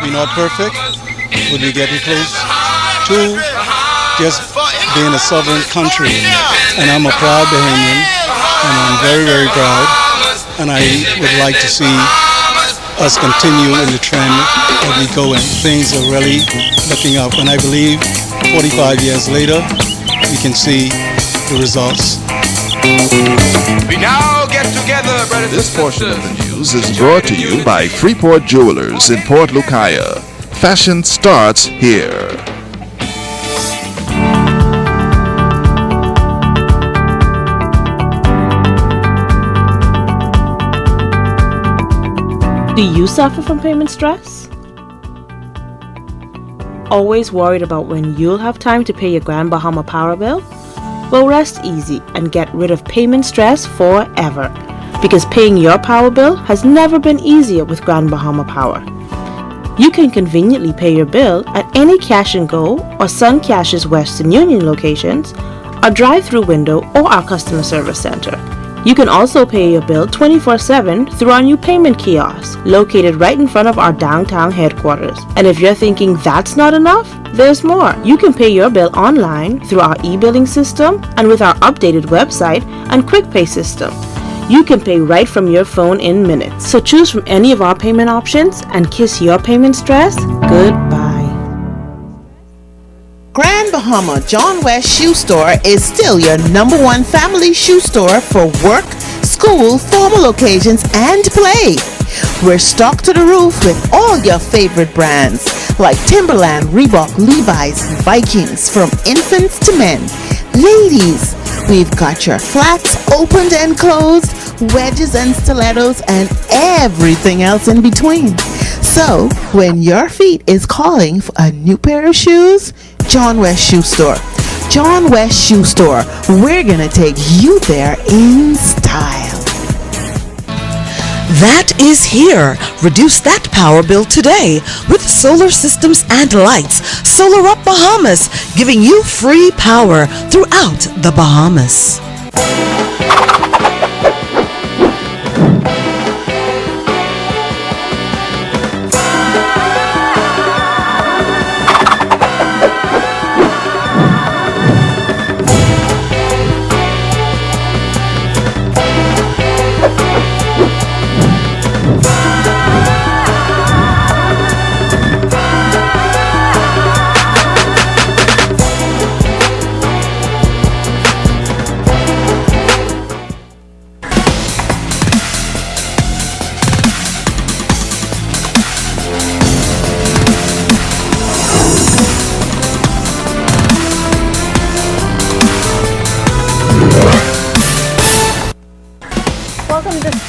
We're not perfect, but we're getting close to just being a sovereign country. And I'm a proud Bahamian, and I'm very, very proud. And I would like to see us continue in the trend that we go in. Things are really looking up, and I believe 45 years later, we can see the results.
We now get together, brothers.
This portion of the news is brought to you by Freeport Jewelers in Port Lucaya. Fashion starts here.
Do you suffer from payment stress? Always worried about when you'll have time to pay your Grand Bahama Power bill? Well, rest easy and get rid of payment stress forever, because paying your power bill has never been easier with Grand Bahama Power. You can conveniently pay your bill at any Cash and Go or Sun Cash's Western Union locations, our drive-through window, or our customer service center. You can also pay your bill 24/7 through our new payment kiosk, located right in front of our downtown headquarters. And if you're thinking that's not enough, there's more. You can pay your bill online through our e-billing system and with our updated website and quick pay system. You can pay right from your phone in minutes. So choose from any of our payment options and kiss your payment stress goodbye.
Grand Bahama John West Shoe Store is still your #1 family shoe store for work, school, formal occasions, and play. We're stocked to the roof with all your favorite brands like Timberland, Reebok, Levi's, Vikings, from infants to men. Ladies, we've got your flats opened and closed, wedges and stilettos, and everything else in between. So, when your feet is calling for a new pair of shoes, John West Shoe Store. John West Shoe Store. We're gonna take you there in style.
That is here. Reduce that power bill today with solar systems and lights. Solar Up Bahamas, giving you free power throughout the Bahamas.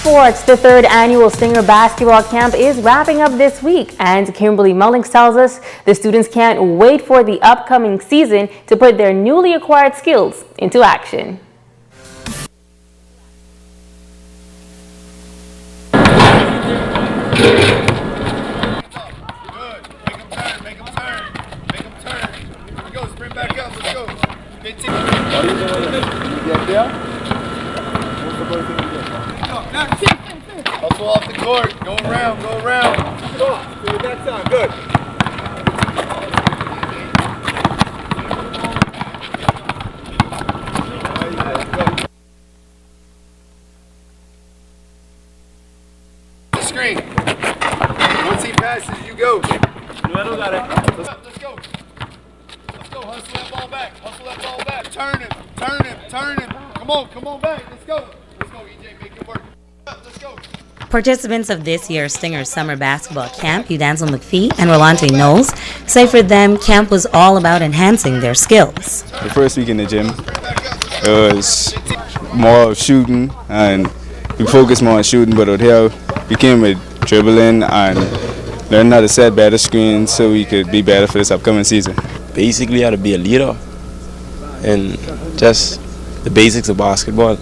Sports. The 3rd annual Stinger Basketball Camp is wrapping up this week, and Kimberly Mullings tells us the students can't wait for the upcoming season to put their newly acquired skills into action.
Hustle off the court. Go around, go around. Good, that time. Good. Screen. Once he passes, you go. Got it. Let's go. Let's go. hustle that ball back. Hustle that ball back. Turn him. Turn him. Turn him. Come on back. Let's go. Let's go, EJ. Make it work. Let's go.
Participants of this year's Stingers Summer Basketball Camp, Udansel McPhee and Rolante Knowles, say for them, camp was all about enhancing their skills.
The first week in the gym, it was more shooting, and we focused more on shooting, but out here, we came with dribbling and learning how to set better screens so we could be better for this upcoming season.
Basically, how to be a leader and just the basics of basketball.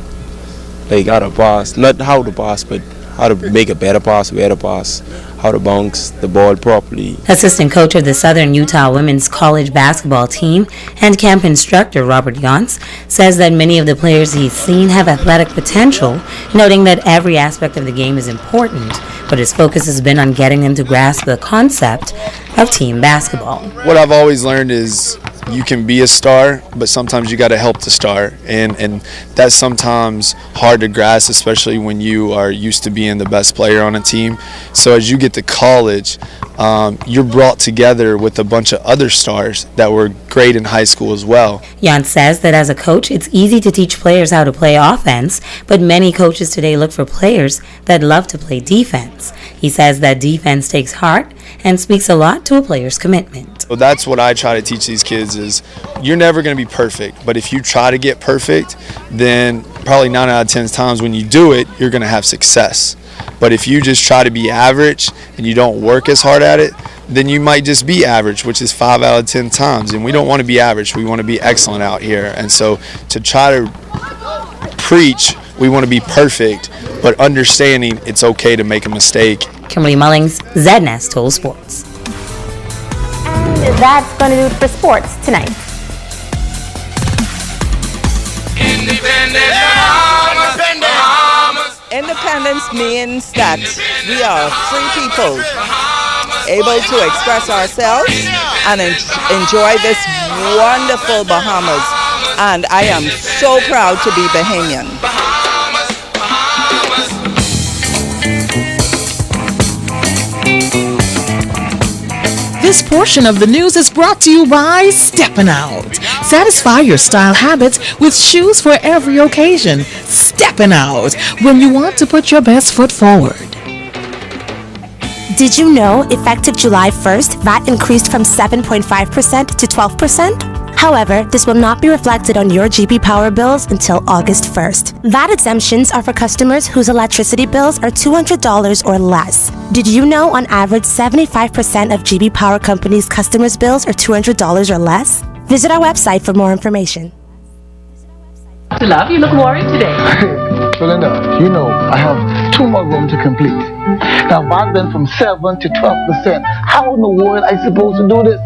Like how to pass, not how to pass, but how to make a better pass, where to pass, how to bounce the ball properly.
Assistant coach of the Southern Utah women's college basketball team and camp instructor Robert Yonts says that many of the players he's seen have athletic potential, noting that every aspect of the game is important, but his focus has been on getting them to grasp the concept of team basketball.
What I've always learned is you can be a star, but sometimes you got to help the star, and that's sometimes hard to grasp, especially when you are used to being the best player on a team. So as you get to college, you're brought together with a bunch of other stars that were great in high school as well.
Jan says that as a coach, it's easy to teach players how to play offense, but many coaches today look for players that love to play defense. He says that defense takes heart and speaks a lot to a player's commitment.
So that's what I try to teach these kids is you're never going to be perfect, but if you try to get perfect, then probably 9 out of 10 times when you do it, you're going to have success. But if you just try to be average and you don't work as hard at it, then you might just be average, which is 5 out of 10 times. And we don't want to be average. We want to be excellent out here. And so to try to preach, we want to be perfect, but understanding it's okay to make a mistake.
Kimberly Mullings, ZNS Total Sports.
And that's going to do it for sports tonight.
Independence means that we are free people, able to express ourselves and enjoy this wonderful Bahamas. And I am so proud to be Bahamian.
This portion of the news is brought to you by Steppin' Out. Satisfy your style habits with shoes for every occasion. Steppin' Out, when you want to put your best foot forward.
Did you know, effective July 1st, VAT increased from 7.5% to 12%? However, this will not be reflected on your GB Power bills until August 1st. VAT exemptions are for customers whose electricity bills are $200 or less. Did you know, on average, 75% of GB Power Company's customers' bills are $200 or less? Visit our website for more information.
Love, you look worried today.
Belinda, you know I have 2 more rooms to complete. Now, VAT went from 7 to 12%. How in the world am I supposed to do this?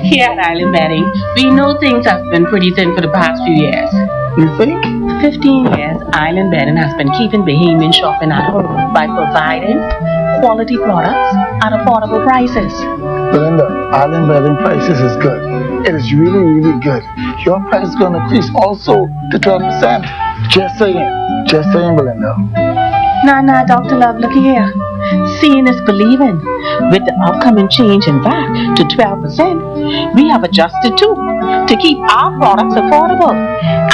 Here at Island Bedding, we know things have been pretty thin for the past few years.
You think?
15 years, Island Bedding has been keeping Bahamian shopping at home by providing quality products at affordable prices.
Belinda, Island Bedding prices is good. It is really, really good. Your price is going to increase also to 12%. Just saying, Belinda.
Nah, Dr. Love, look here. Seeing is believing. With the upcoming change in VAT to 12%, we have adjusted too to keep our products affordable.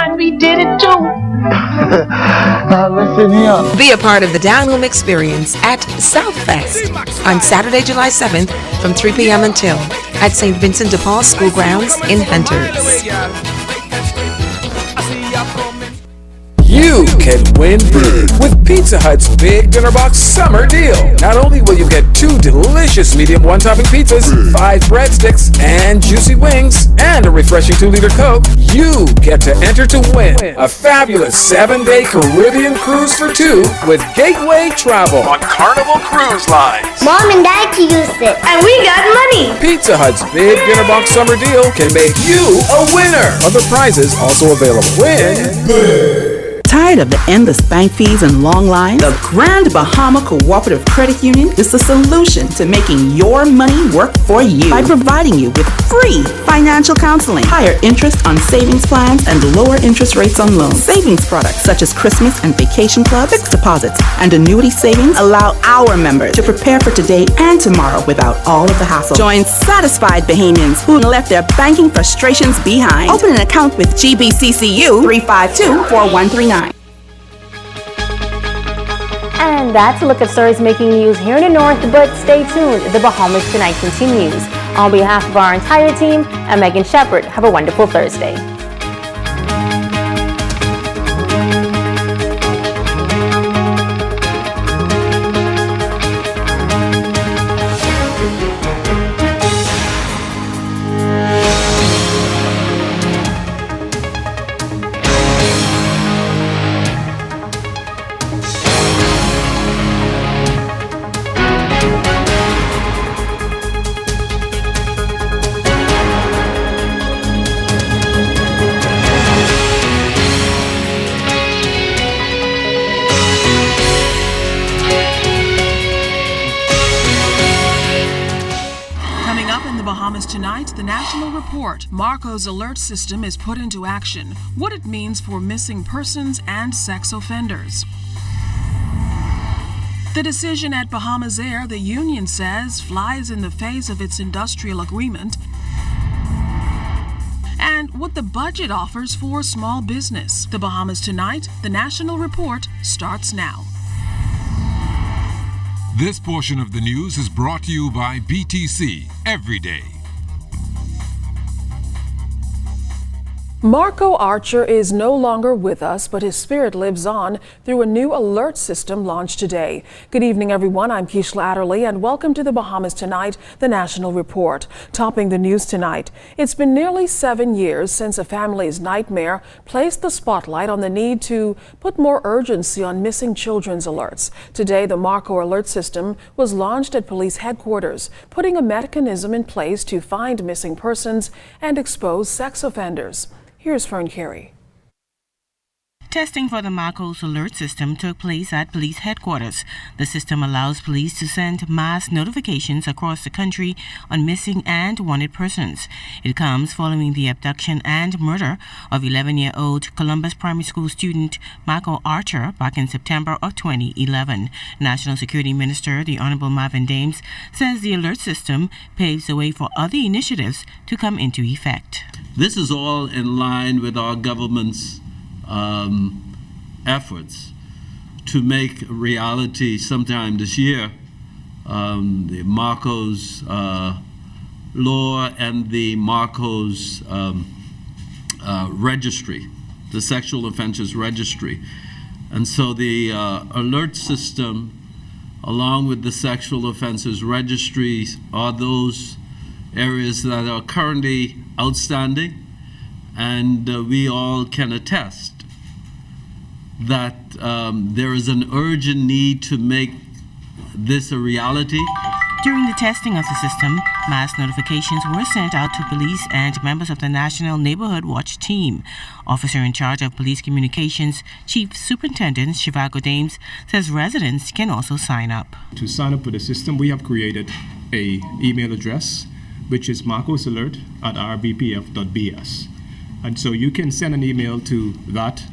And we did it too.
Now listen here.
Be a part of the Down Home experience at Southfest on Saturday, July 7th from 3 p.m. until at St. Vincent de Paul School Grounds in Hunters.
You can win big with Pizza Hut's Big Dinner Box Summer Deal. Not only will you get 2 delicious medium one-topping pizzas, 5 breadsticks, and juicy wings, and a refreshing 2-liter Coke, you get to enter to win a fabulous 7-day Caribbean cruise for 2 with Gateway Travel on Carnival Cruise Lines.
Mom and Dad can use it, and we got money.
Pizza Hut's Big Dinner Box Summer Deal can make you a winner. Other prizes also available. Win big.
Tired
Tired of the endless bank fees and long lines? The Grand Bahama Cooperative Credit Union is the solution to making your money work for you by providing you with free financial counseling, higher interest on savings plans, and lower interest rates on loans. Savings products such as Christmas and Vacation Club, fixed deposits, and annuity savings allow our members to prepare for today and tomorrow without all of the hassle. Join satisfied Bahamians who left their banking frustrations behind. Open an account with GBCCU 352-4139.
And that's a look at stories making news here in the North, but stay tuned. The Bahamas Tonight continues. On behalf of our entire team, I'm Megan Shepard. Have a wonderful Thursday.
Tonight, the National Report, Marco's alert system is put into action. What it means for missing persons and sex offenders. The decision at Bahamas Air, the union says, flies in the face of its industrial agreement. And what the budget offers for small business. The Bahamas Tonight, the National Report, starts now.
This portion of the news is brought to you by BTC Every Day.
Marco Archer is no longer with us, but his spirit lives on through a new alert system launched today. Good evening, everyone. I'm Keishla Adderley, and welcome to the Bahamas Tonight, the National Report. Topping the news tonight, it's been nearly 7 years since a family's nightmare placed the spotlight on the need to put more urgency on missing children's alerts. Today, the Marco alert system was launched at police headquarters, putting a mechanism in place to find missing persons and expose sex offenders. Here's Fern Carey.
Testing for the Marco's alert system took place at police headquarters. The system allows police to send mass notifications across the country on missing and wanted persons. It comes following the abduction and murder of 11-year-old Columbus Primary School student Marco Archer back in September of 2011. National Security Minister, the Honorable Marvin Dames, says the alert system paves the way for other initiatives to come into effect.
This is all in line with our government's efforts to make a reality sometime this year the Marco's law and the Marco's registry, the sexual offenses registry. And so the alert system, along with the sexual offenses registries, are those areas that are currently outstanding, and we all can attest that there is an urgent need to make this a reality.
During the testing of the system, mass notifications were sent out to police and members of the National Neighborhood Watch team. Officer in charge of police communications, Chief Superintendent Shivago Dames, says residents can also sign up.
To sign up for the system, we have created an email address, which is marcosalert@rbpf.bs. And so you can send an email to that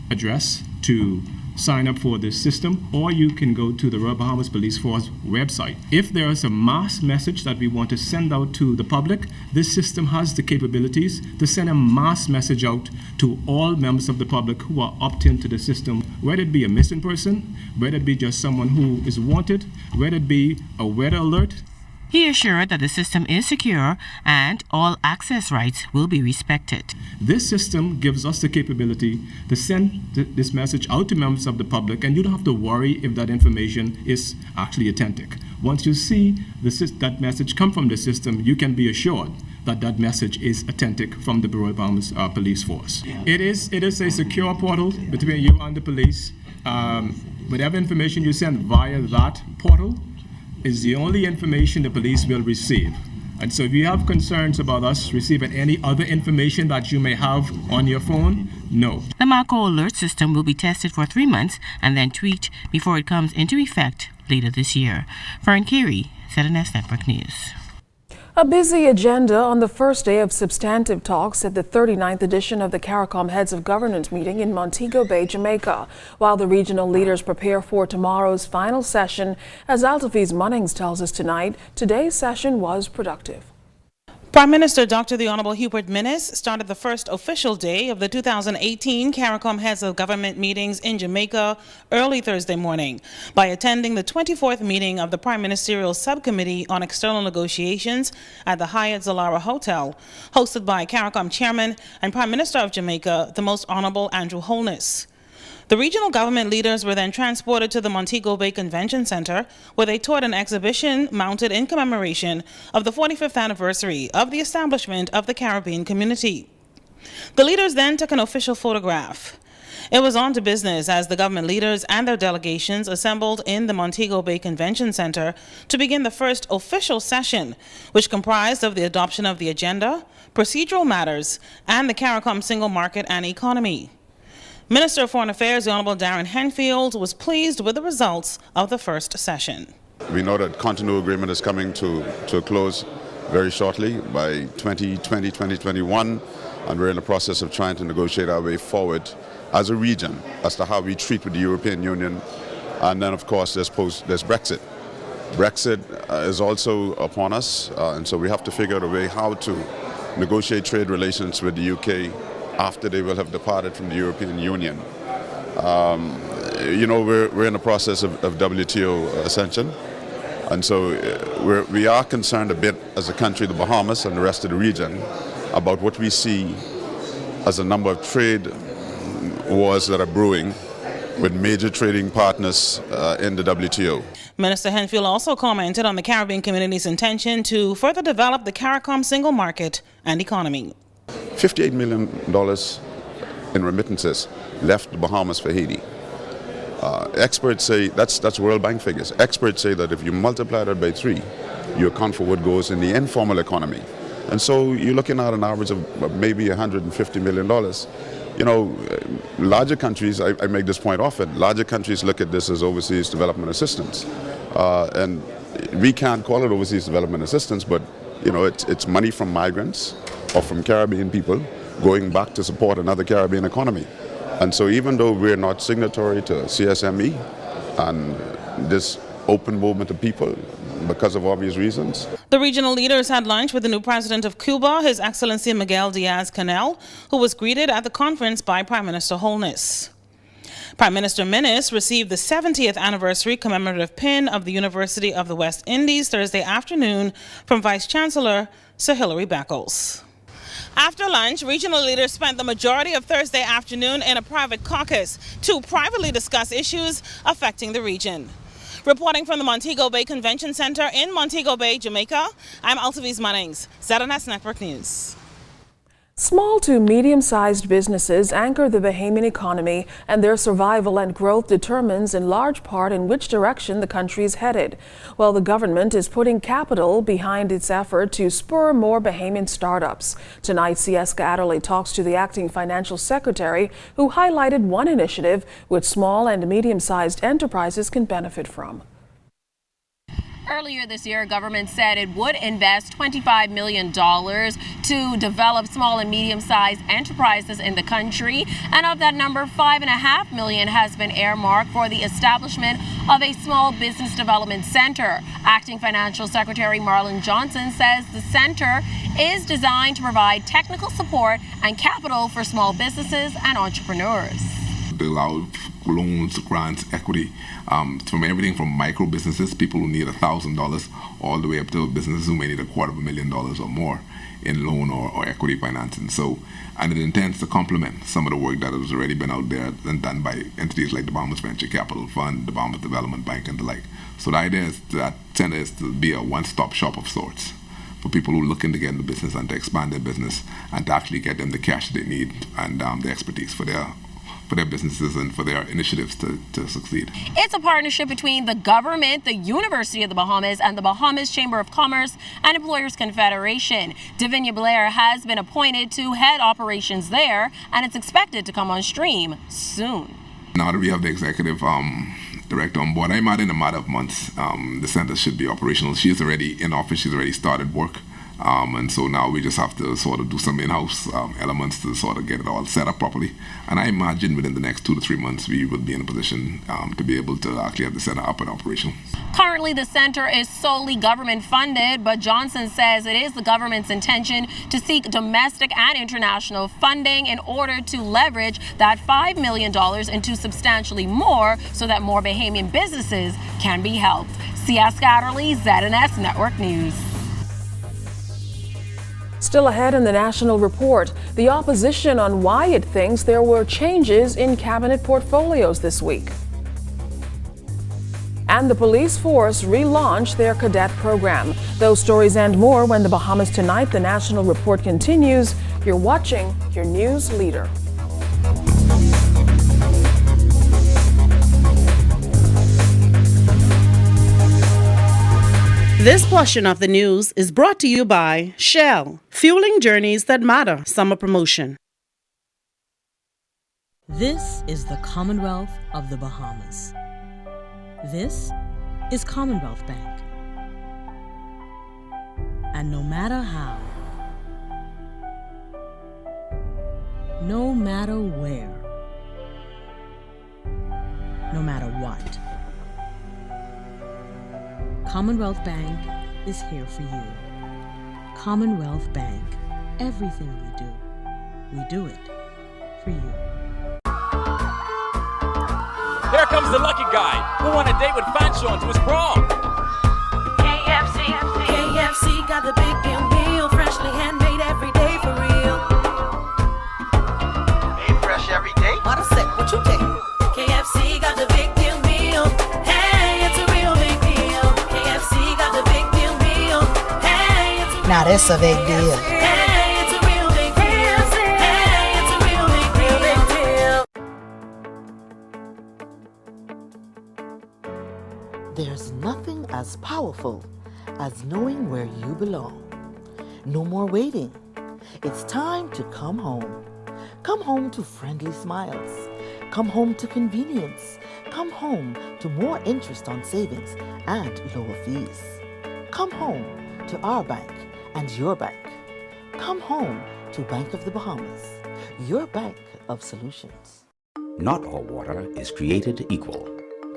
address to sign up for this system, or you can go to the Royal Bahamas Police Force website. If there is a mass message that we want to send out to the public, this system has the capabilities to send a mass message out to all members of the public who are opt-in to the system, whether it be a missing person, whether it be just someone who is wanted, whether it be a weather alert.
He assured that the system is secure and all access rights will be respected.
This system gives us the capability to send this message out to members of the public, and you don't have to worry if that information is actually authentic. Once you see that message come from the system, you can be assured that that message is authentic from the Royal Bahamas Police Force. It is a secure portal between you and the police. Whatever information you send via that portal is the only information the police will receive. And so if you have concerns about us receiving any other information that you may have on your phone, No.
The Marco Alert system will be tested for 3 months and then tweaked before it comes into effect later this year. Fern Carey, ZNS Network News.
A busy agenda on the first day of substantive talks at the 39th edition of the CARICOM Heads of Government meeting in Montego Bay, Jamaica, while the regional leaders prepare for tomorrow's final session. As Altafiz Munnings tells us tonight, today's session was productive.
Prime Minister Dr. The Honorable Hubert Minnis started the first official day of the 2018 CARICOM Heads of Government meetings in Jamaica early Thursday morning by attending the 24th meeting of the Prime Ministerial Subcommittee on External Negotiations at the Hyatt Zilara Hotel, hosted by CARICOM Chairman and Prime Minister of Jamaica, the Most Honorable Andrew Holness. The regional government leaders were then transported to the Montego Bay Convention Center, where they toured an exhibition mounted in commemoration of the 45th anniversary of the establishment of the Caribbean Community. The leaders then took an official photograph. It was on to business as the government leaders and their delegations assembled in the Montego Bay Convention Center to begin the first official session, which comprised of the adoption of the agenda, procedural matters, and the CARICOM single market and economy. Minister of Foreign Affairs, the Honorable Darren Henfield, was pleased with the results of the first session.
We know that Cotonou Agreement is coming to a close very shortly by 2020, 2021, and we're in the process of trying to negotiate our way forward as a region as to how we treat with the European Union. And then, of course, there's Brexit. Brexit is also upon us, and so we have to figure out a way how to negotiate trade relations with the UK after they will have departed from the European Union. We're in the process of WTO ascension, and so we are concerned a bit as a country, the Bahamas and the rest of the region, about what we see as a number of trade wars that are brewing with major trading partners in the WTO.
Minister Henfield also commented on the Caribbean community's intention to further develop the CARICOM single market and economy.
$58 million in remittances left the Bahamas for Haiti. Experts say, that's World Bank figures. Experts say that if you multiply that by 3, you account for what goes in the informal economy. And so you're looking at an average of maybe $150 million. Larger countries, I make this point often, larger countries look at this as overseas development assistance. And we can't call it overseas development assistance, but it's money from migrants or from Caribbean people going back to support another Caribbean economy. And so even though we're not signatory to CSME and this open movement of people, because of obvious reasons.
The regional leaders had lunch with the new president of Cuba, His Excellency Miguel Diaz-Canel, who was greeted at the conference by Prime Minister Holness. Prime Minister Minnis received the 70th anniversary commemorative pin of the University of the West Indies Thursday afternoon from Vice Chancellor Sir Hilary Beckles. After lunch, regional leaders spent the majority of Thursday afternoon in a private caucus to privately discuss issues affecting the region. Reporting from the Montego Bay Convention Center in Montego Bay, Jamaica, I'm Altaviz Munnings, ZNS Network News.
Small to medium-sized businesses anchor the Bahamian economy, and their survival and growth determines in large part in which direction the country is headed. Well, the government is putting capital behind its effort to spur more Bahamian startups. Tonight, Sieska Adderley talks to the acting financial secretary, who highlighted one initiative which small and medium-sized enterprises can benefit from.
Earlier this year, government said it would invest $25 million to develop small and medium-sized enterprises in the country. And of that number, $5.5 million has been earmarked for the establishment of a small business development center. Acting Financial Secretary Marlon Johnson says the center is designed to provide technical support and capital for small businesses and entrepreneurs.
They allow loans, grants, equity, from everything from micro businesses, people who need $1,000, all the way up to businesses who may need $250,000 or more in loan or equity financing. So, and it intends to complement some of the work that has already been out there and done by entities like the Bahamas Venture Capital Fund, the Bahamas Development Bank, and the like. So the idea is that center is to be a one-stop shop of sorts for people who are looking to get into business and to expand their business and to actually get them the cash they need and the expertise for their their businesses and for their initiatives to succeed.
It's a partnership between the government, the University of the Bahamas, and the Bahamas Chamber of Commerce and Employers Confederation. Davinia Blair has been appointed to head operations there, and it's expected to come on stream soon.
Now that we have the executive director on board, I imagine in a matter of months, the center should be operational. She is already in office. She's already started work. And so now we just have to sort of do some in-house elements to sort of get it all set up properly. And I imagine within the next 2 to 3 months, we will be in a position to be able to actually have the center up and operational.
Currently, the center is solely government funded, but Johnson says it is the government's intention to seek domestic and international funding in order to leverage that $5 million into substantially more so that more Bahamian businesses can be helped. Sia Scatterly, ZNS Network News.
Still ahead in the national report, the opposition on why it thinks there were changes in cabinet portfolios this week. And the police force relaunched their cadet program. Those stories and more when the Bahamas Tonight, the national report continues. You're watching your news leader.
This portion of the news is brought to you by Shell, fueling journeys that matter. Summer promotion.
This is the Commonwealth of the Bahamas. This is Commonwealth Bank. And no matter how, no matter where, no matter what, Commonwealth Bank is here for you. Commonwealth Bank. Everything we do it for you.
Here comes the lucky guy who won a date with Fanshawn to his prom.
KFC got the big meal, freshly handmade every day for real.
Made fresh every day?
What I said, what you think? KFC got the big meal. Hey, it's a real big deal. KFC got the big meal. Hey, it's a
now that's a big deal.
Hey, it's a real big deal. Hey, it's a real big deal.
There's nothing as powerful as knowing where you belong. No more waiting. It's time to come home. Come home to friendly smiles. Come home to convenience. Come home to more interest on savings and lower fees. Come home to our bank and your bank. Come home to Bank of the Bahamas, your bank of solutions.
Not all water is created equal.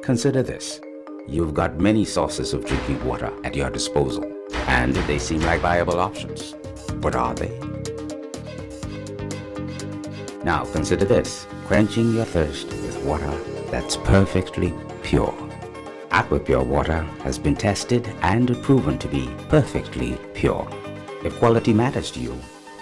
Consider this. You've got many sources of drinking water at your disposal, and they seem like viable options. But are they? Now consider this, quenching your thirst with water that's perfectly pure. AquaPure water has been tested and proven to be perfectly pure. If quality matters to you,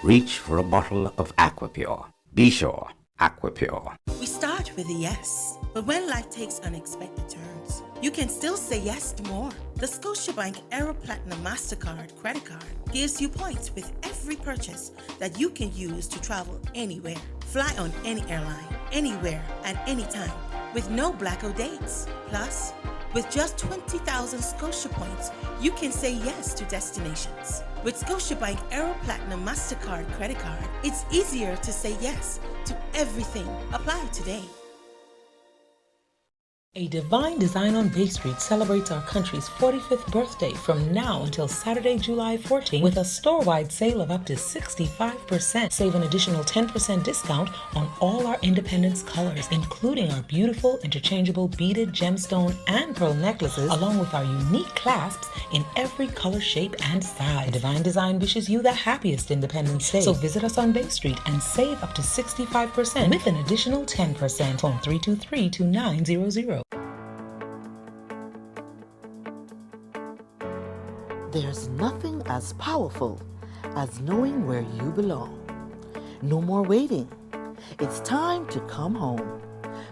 reach for a bottle of AquaPure. Be sure, AquaPure.
We start with a yes, but when life takes unexpected turns, you can still say yes to more. The Scotiabank Aero Platinum MasterCard credit card gives you points with every purchase that you can use to travel anywhere. Fly on any airline, anywhere, at any time, with no blackout dates. Plus, with just 20,000 Scotia points, you can say yes to destinations. With Scotiabank Aero Platinum MasterCard credit card, it's easier to say yes to everything. Apply today.
A Divine Design on Bay Street celebrates our country's 45th birthday from now until Saturday, July 14th with a store-wide sale of up to 65%. Save an additional 10% discount on all our Independence colors, including our beautiful interchangeable beaded gemstone and pearl necklaces, along with our unique clasps in every color, shape, and size. Divine Design wishes you the happiest Independence Day. So visit us on Bay Street and save up to 65% with an additional 10%. Phone 323-2900.
There's nothing as powerful as knowing where you belong. No more waiting. It's time to come home.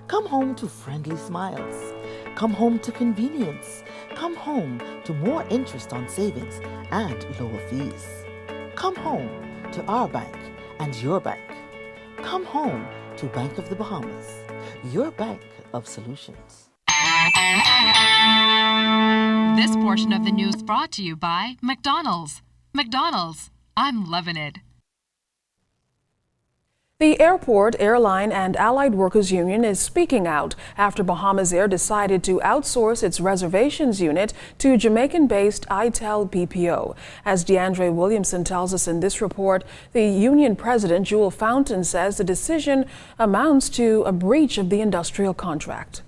Come home to friendly smiles. Come home to convenience. Come home to more interest on savings and lower fees. Come home to our bank and your bank. Come home to Bank of the Bahamas, your bank of solutions.
This portion of the news brought to you by McDonald's. McDonald's, I'm loving it.
The Airport, Airline, and Allied Workers Union is speaking out after Bahamas Air decided to outsource its reservations unit to Jamaican-based ITEL BPO. As DeAndre Williamson tells us in this report, the union president, Jewel Fountain, says the decision amounts to a breach of the industrial contract.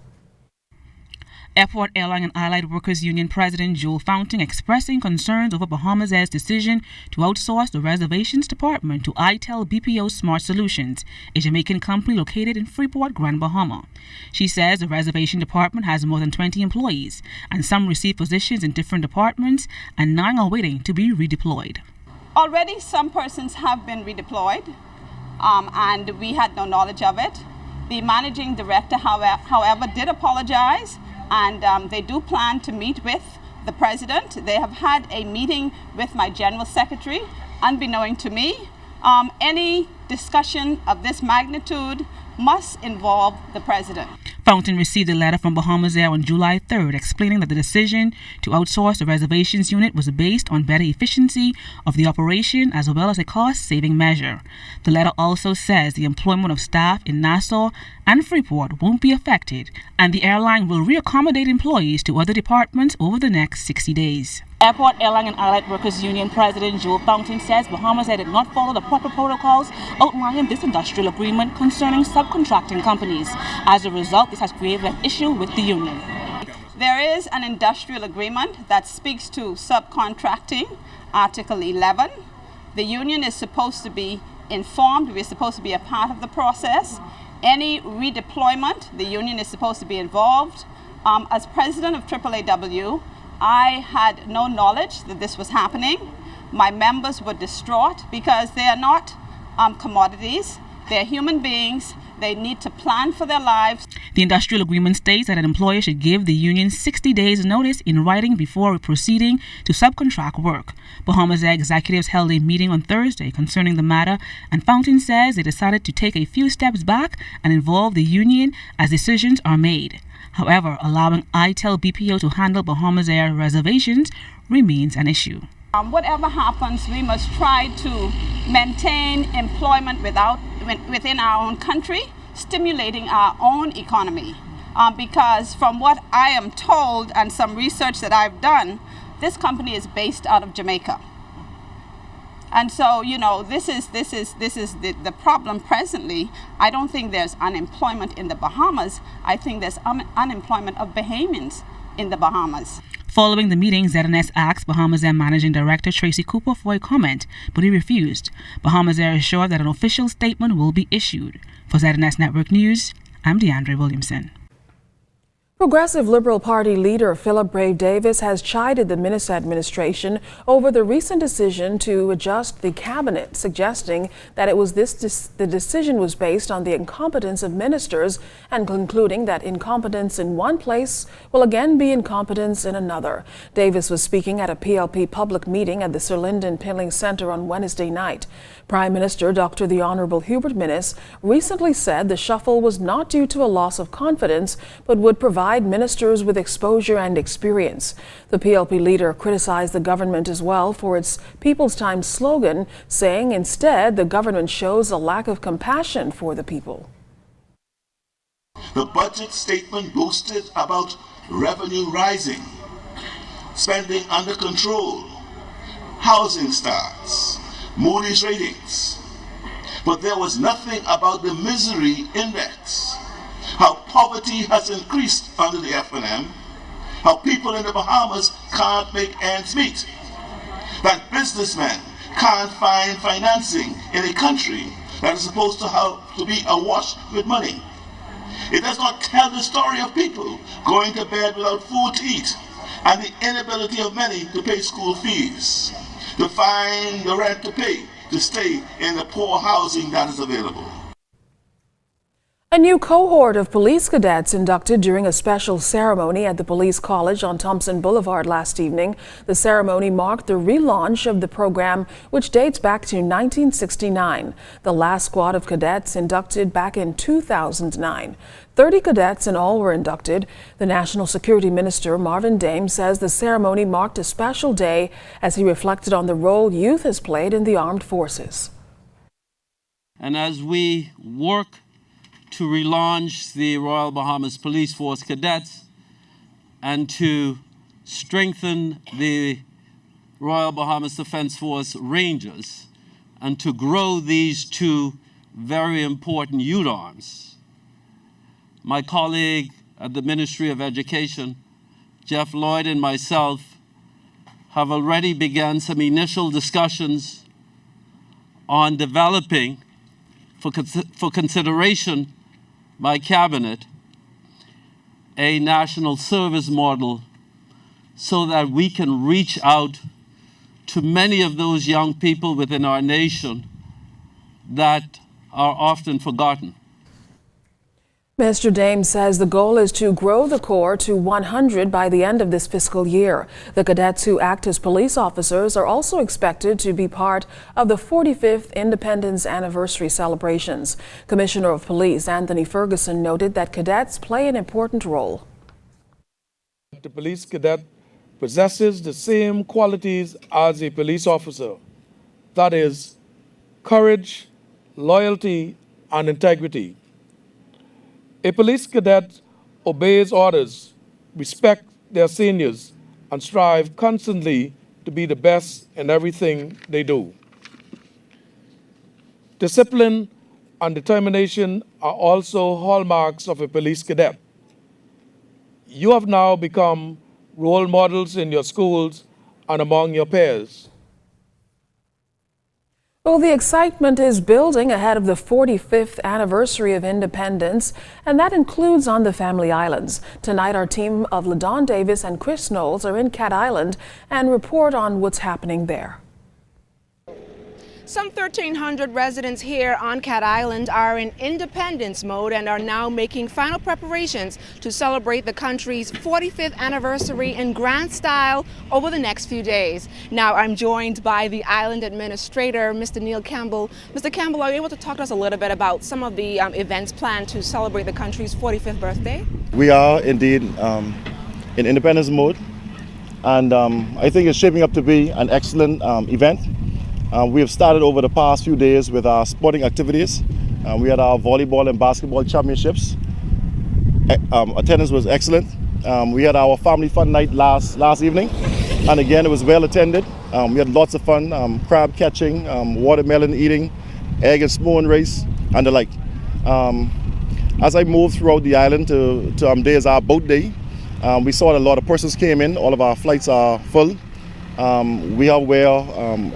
Airport, Airline, and Allied Workers Union President Joel Fountain expressing concerns over Bahamas Air's decision to outsource the reservations department to ITEL BPO Smart Solutions, a Jamaican company located in Freeport, Grand Bahama. She says the reservation department has more than 20 employees, and some receive positions in different departments, and 9 are waiting to be redeployed.
Already some persons have been redeployed, and we had no knowledge of it. The managing director, however, did apologize. And they do plan to meet with the president. They have had a meeting with my general secretary, unbeknown to me. Any discussion of this magnitude must involve the president.
Fountain received a letter from Bahamas Air on July 3rd explaining that the decision to outsource the reservations unit was based on better efficiency of the operation as well as a cost-saving measure. The letter also says the employment of staff in Nassau and Freeport won't be affected, and the airline will reaccommodate employees to other departments over the next 60 days. Airport, Airline, and Allied Workers Union President Joel Fountain says Bahamas Air did not follow the proper protocols outlined in this industrial agreement concerning subcontracting companies. As a result, this has created an issue with the union.
There is an industrial agreement that speaks to subcontracting, Article 11. The union is supposed to be informed. We're supposed to be a part of the process. Any redeployment, the union is supposed to be involved. As president of AAAW, I had no knowledge that this was happening. My members were distraught because they are not commodities. They're human beings. They need to plan for their lives.
The industrial agreement states that an employer should give the union 60 days notice in writing before proceeding to subcontract work. Bahamas Air executives held a meeting on Thursday concerning the matter, and Fountain says they decided to take a few steps back and involve the union as decisions are made. However, allowing ITEL BPO to handle Bahamas Air reservations remains an issue.
Whatever happens, we must try to maintain employment within our own country, stimulating our own economy. Because from what I am told and some research that I've done, this company is based out of Jamaica. And so, you know, this is the problem presently. I don't think there's unemployment in the Bahamas. I think there's unemployment of Bahamians in the Bahamas.
Following the meeting, ZNS asked Bahamas Air Managing Director Tracy Cooper for a comment, but he refused. Bahamas Air assured that an official statement will be issued. For ZNS Network News, I'm DeAndre Williamson.
Progressive Liberal Party leader Philip Brave Davis has chided the Minnis administration over the recent decision to adjust the cabinet, suggesting that the decision was based on the incompetence of ministers, and concluding that incompetence in one place will again be incompetence in another. Davis was speaking at a PLP public meeting at the Sir Lyndon Pinling Center on Wednesday night. Prime Minister Dr. the Honorable Hubert Minnis recently said the shuffle was not due to a loss of confidence, but would provide ministers with exposure and experience. The PLP leader criticized the government as well for its People's Time slogan, saying instead the government shows a lack of compassion for the people.
The budget statement boasted about revenue rising, spending under control, housing starts, Moody's ratings, but there was nothing about the misery index, how poverty has increased under the FNM, how people in the Bahamas can't make ends meet, that businessmen can't find financing in a country that is supposed to be awash with money. It does not tell the story of people going to bed without food to eat, and the inability of many to pay school fees, to find the rent to pay, to stay in the poor housing that is available.
A new cohort of police cadets inducted during a special ceremony at the Police College on Thompson Boulevard last evening. The ceremony marked the relaunch of the program, which dates back to 1969. The last squad of cadets inducted back in 2009. 30 cadets in all were inducted. The National Security Minister, Marvin Dame, says the ceremony marked a special day as he reflected on the role youth has played in the armed forces.
And as we work to relaunch the Royal Bahamas Police Force cadets and to strengthen the Royal Bahamas Defense Force Rangers and to grow these two very important youth arms. My colleague at the Ministry of Education, Jeff Lloyd, and myself have already begun some initial discussions on developing for consideration by Cabinet a national service model so that we can reach out to many of those young people within our nation that are often forgotten.
Mr. Dame says the goal is to grow the Corps to 100 by the end of this fiscal year. The cadets who act as police officers are also expected to be part of the 45th Independence Anniversary celebrations. Commissioner of Police Anthony Ferguson noted that cadets play an important role.
The police cadet possesses the same qualities as a police officer, that is, courage, loyalty, and integrity. A police cadet obeys orders, respects their seniors, and strives constantly to be the best in everything they do. Discipline and determination are also hallmarks of a police cadet. You have now become role models in your schools and among your peers.
Well, the excitement is building ahead of the 45th anniversary of independence, and that includes on the Family Islands. Tonight, our team of LaDon Davis and Chris Knowles are in Cat Island and report on what's happening there.
Some 1,300 residents here on Cat Island are in independence mode and are now making final preparations to celebrate the country's 45th anniversary in grand style over the next few days. Now I'm joined by the island administrator, Mr. Neil Campbell. Mr. Campbell, are you able to talk to us a little bit about some of the events planned to celebrate the country's 45th birthday?
We are indeed in independence mode, and I think it's shaping up to be an excellent event. We have started over the past few days with our sporting activities. We had our volleyball and basketball championships. Attendance was excellent. We had our family fun night last evening, and again it was well attended. We had lots of fun, crab catching, watermelon eating, egg and spoon race, and the like. As I moved throughout the island to today is our boat day. We saw that a lot of persons came in. All of our flights are full. We have where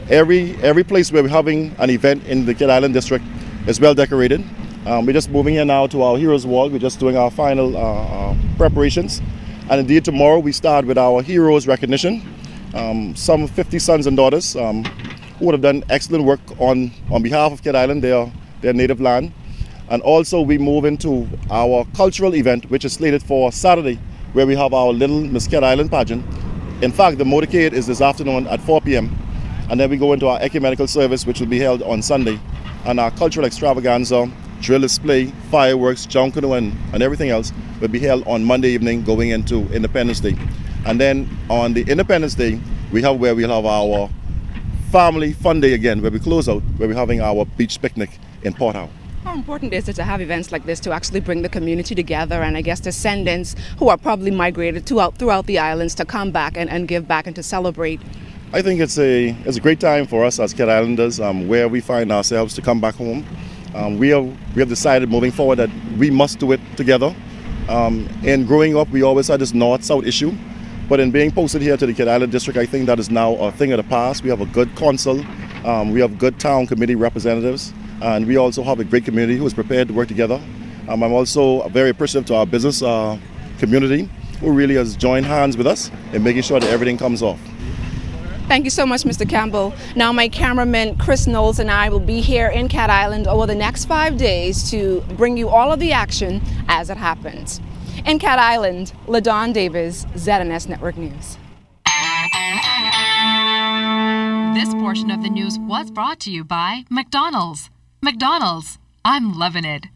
every place where we're having an event in the Cat Island district is well decorated. We're just moving here now to our Heroes Wall. We're just doing our final preparations. And indeed tomorrow we start with our Heroes recognition. Some 50 sons and daughters who would have done excellent work on behalf of Cat Island, their native land. And also we move into our cultural event, which is slated for Saturday, where we have our Little Miss Cat Island pageant. In fact, the motorcade is this afternoon at 4 p.m. and then we go into our ecumenical service, which will be held on Sunday. And our cultural extravaganza, drill display, fireworks, junk canoe, and everything else will be held on Monday evening going into Independence Day. And then on the Independence Day, we'll have our family fun day again, where we close out, where we're having our beach picnic in Port Howe.
How important is it to have events like this to actually bring the community together and I guess descendants who are probably migrated throughout the islands to come back and give back and to celebrate?
I think it's a great time for us as Cat Islanders, where we find ourselves to come back home. We have decided moving forward that we must do it together. In growing up, we always had this north-south issue, but in being posted here to the Cat Island district, I think that is now a thing of the past. We have a good council, we have good town committee representatives, and we also have a great community who is prepared to work together. I'm also very appreciative to our business community who really has joined hands with us in making sure that everything comes off.
Thank you so much, Mr. Campbell. Now, my cameraman Chris Knowles and I will be here in Cat Island over the next 5 days to bring you all of the action as it happens. In Cat Island, LaDawn Davis, ZNS Network News.
This portion of the news was brought to you by McDonald's. McDonald's, I'm loving it.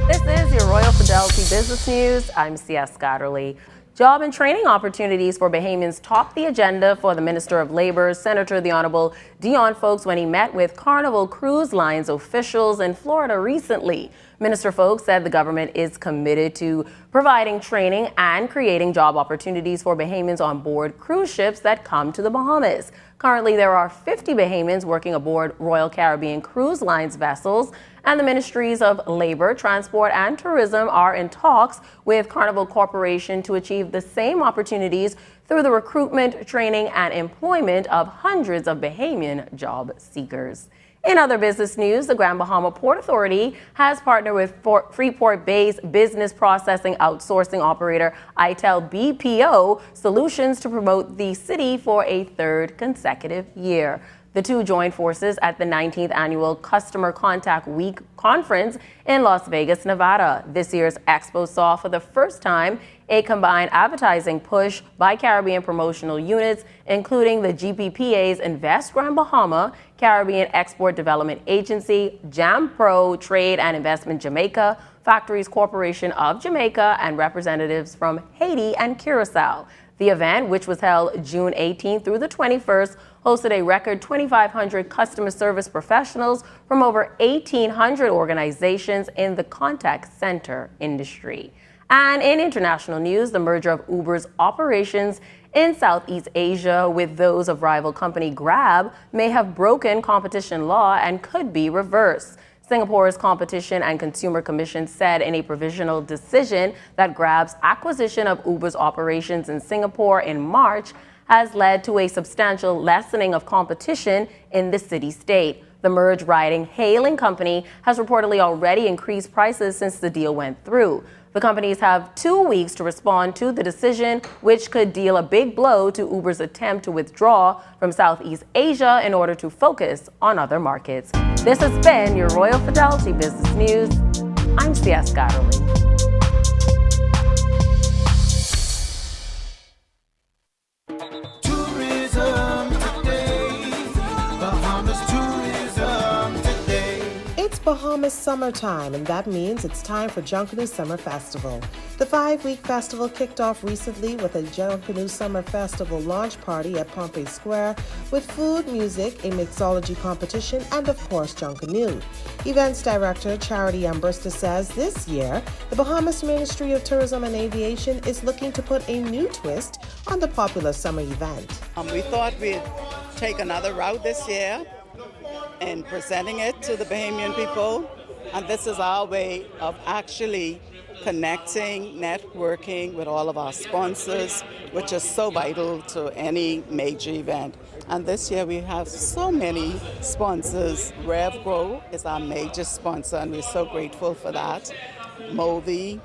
This is your Royal Fidelity Business News. I'm C.S. Scotterly. Job and training opportunities for Bahamians topped the agenda for the Minister of Labor, Senator the Honorable Dion Folks, when he met with Carnival Cruise Lines officials in Florida recently. Minister Folks said the government is committed to providing training and creating job opportunities for Bahamians on board cruise ships that come to the Bahamas. Currently, there are 50 Bahamians working aboard Royal Caribbean Cruise Lines vessels, and the Ministries of Labor, Transport and Tourism are in talks with Carnival Corporation to achieve the same opportunities through the recruitment, training, and employment of hundreds of Bahamian job seekers. In other business news, the Grand Bahama Port Authority has partnered with Freeport Bay's business processing outsourcing operator ITEL BPO Solutions to promote the city for a third consecutive year. The two joined forces at the 19th Annual Customer Contact Week Conference in Las Vegas, Nevada. This year's expo saw for the first time a combined advertising push by Caribbean promotional units, including the GPPA's Invest Grand Bahama, Caribbean Export Development Agency, Jam Pro Trade and Investment Jamaica, Factories Corporation of Jamaica, and representatives from Haiti and Curacao. The event, which was held June 18th through the 21st, hosted a record 2,500 customer service professionals from over 1,800 organizations in the contact center industry. And in international news, the merger of Uber's operations in Southeast Asia with those of rival company Grab may have broken competition law and could be reversed. Singapore's Competition and Consumer Commission said in a provisional decision that Grab's acquisition of Uber's operations in Singapore in March has led to a substantial lessening of competition in the city-state. The merged ride-hailing company has reportedly already increased prices since the deal went through. The companies have 2 weeks to respond to the decision, which could deal a big blow to Uber's attempt to withdraw from Southeast Asia in order to focus on other markets. This has been your Royal Fidelity Business News. I'm C.S. Scotterly.
Bahamas summertime, and that means it's time for Junkanoo Summer Festival. The 5-week festival kicked off recently with a Junkanoo Summer Festival launch party at Pompey Square with food, music, a mixology competition, and of course Junkanoo. Events Director Charity Ambrista says this year, the Bahamas Ministry of Tourism and Aviation is looking to put a new twist on the popular summer event.
We thought we'd take another route this year in presenting it to the Bahamian people, and this is our way of actually connecting, networking with all of our sponsors, which is so vital to any major event. And this year we have so many sponsors. RevGrow is our major sponsor, and we're so grateful for that. Movi,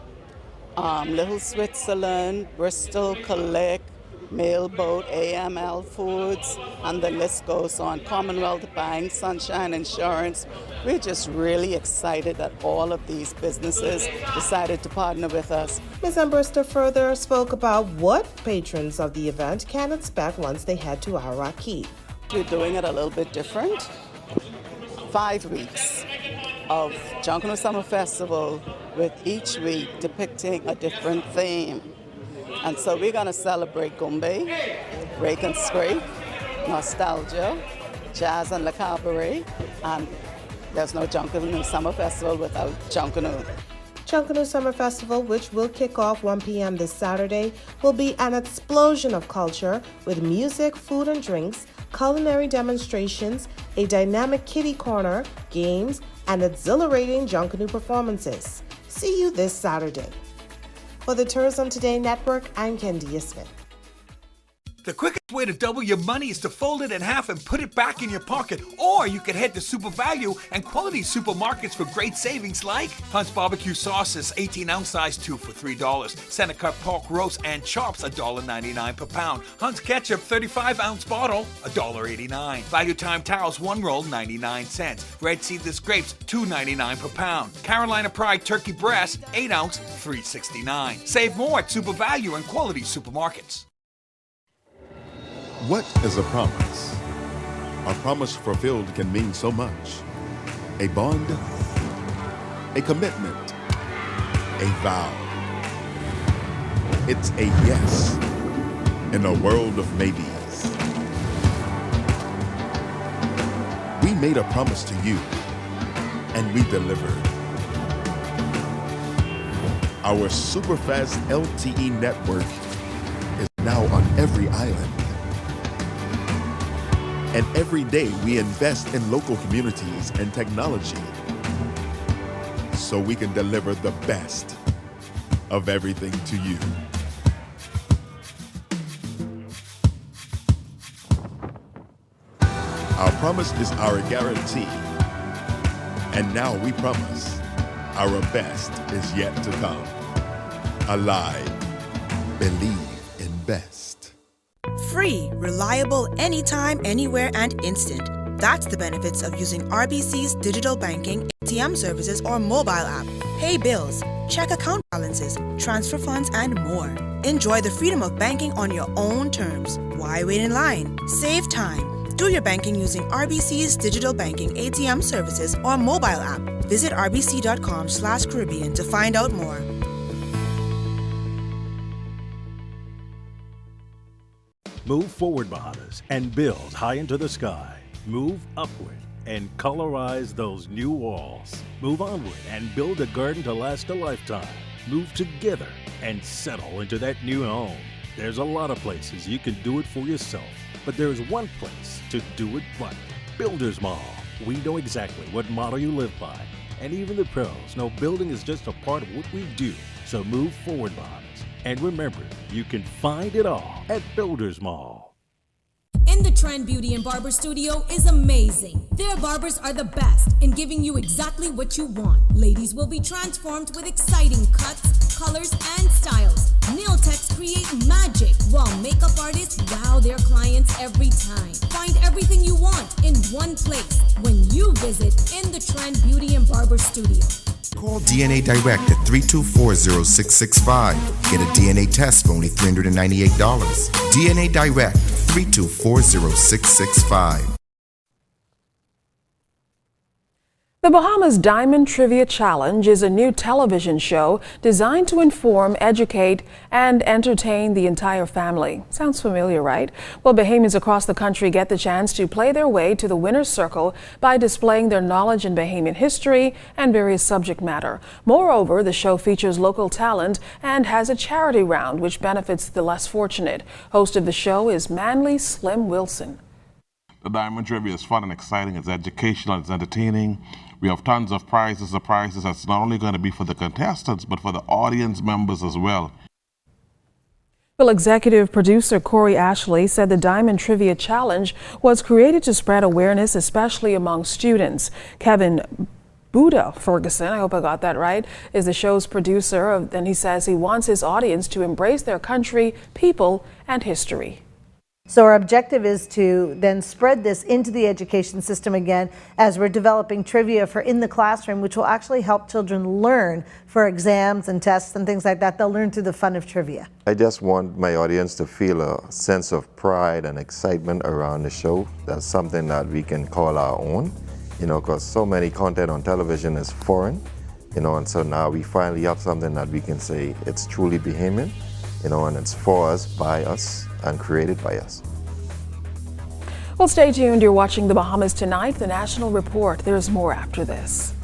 Little Switzerland, Bristol Collect, Mailboat, AML Foods, and the list goes on. Commonwealth Bank, Sunshine Insurance. We're just really excited that all of these businesses decided to partner with us.
Ms. Ambrista further spoke about what patrons of the event can expect once they head to Ararat Key.
We're doing it a little bit different. 5 weeks of Junkanoo Summer Festival, with each week depicting a different theme. And so we're going to celebrate Gumbe, Rake and Scrape, nostalgia, jazz and le cabaret, and there's no Junkanoo Summer Festival without Junkanoo.
Junkanoo Summer Festival, which will kick off 1 p.m. this Saturday, will be an explosion of culture with music, food and drinks, culinary demonstrations, a dynamic kiddie corner, games, and exhilarating Junkanoo performances. See you this Saturday. For the Tourism Today Network, I'm Kendia Smith.
The quickest way to double your money is to fold it in half and put it back in your pocket. Or you could head to Super Value and quality supermarkets for great savings like Hunt's Barbecue Sauces, 18-ounce size 2 for $3. Center Cut Pork Roast and Chops, $1.99 per pound. Hunt's Ketchup, 35-ounce bottle, $1.89. Value Time Towels, 1 roll, 99 cents. Red Seedless Grapes, $2.99 per pound. Carolina Pride Turkey Breast, 8-ounce, $3.69. Save more at Super Value and quality supermarkets.
What is a promise? A promise fulfilled can mean so much. A bond, a commitment, a vow. It's a yes in a world of maybes. We made a promise to you, and we delivered. Our superfast LTE network is now on every island. And every day we invest in local communities and technology so we can deliver the best of everything to you. Our promise is our guarantee. And now we promise our best is yet to come. Alive. Believe in best.
Free, reliable, anytime, anywhere, and instant. That's the benefits of using RBC's digital banking, ATM services, or mobile app. Pay bills, check account balances, transfer funds, and more. Enjoy the freedom of banking on your own terms. Why wait in line? Save time. Do your banking using RBC's digital banking, ATM services, or mobile app. Visit rbc.com/Caribbean to find out more.
Move forward, Bahamas, and build high into the sky. Move upward and colorize those new walls. Move onward and build a garden to last a lifetime. Move together and settle into that new home. There's a lot of places you can do it for yourself, but there's one place to do it right. Builders Mall. We know exactly what motto you live by, and even the pros know building is just a part of what we do. So move forward, Bahamas. And remember, you can find it all at Builders Mall.
In the Trend Beauty and Barber Studio is amazing. Their barbers are the best in giving you exactly what you want. Ladies will be transformed with exciting cuts, colors, and styles. Nail techs create magic, while makeup artists wow their clients every time. Find everything you want in one place when you visit In the Trend Beauty and Barber Studio.
Call DNA Direct at 324-0665. Get a DNA test for only $398. DNA Direct, 324-0665.
The Bahamas Diamond Trivia Challenge is a new television show designed to inform, educate, and entertain the entire family. Sounds familiar, right? Well, Bahamians across the country get the chance to play their way to the winner's circle by displaying their knowledge in Bahamian history and various subject matter. Moreover, the show features local talent and has a charity round which benefits the less fortunate. Host of the show is Manly Slim Wilson.
The Diamond Trivia is fun and exciting. It's educational, it's entertaining. We have tons of prizes. The prizes that's not only going to be for the contestants, but for the audience members as well.
Well, executive producer Corey Ashley said the Diamond Trivia Challenge was created to spread awareness, especially among students. Kevin Buddha Ferguson, I hope I got that right, is the show's producer, and he says he wants his audience to embrace their country, people, and history.
So our objective is to then spread this into the education system again as we're developing trivia for in the classroom, which will actually help children learn for exams and tests and things like that. They'll learn through the fun of trivia.
I just want my audience to feel a sense of pride and excitement around the show. That's something that we can call our own, because so many content on television is foreign, and so now we finally have something that we can say it's truly Bahamian, and it's for us, by us, and created by us.
Well, stay tuned. You're watching the Bahamas Tonight, the National Report. There's more after this.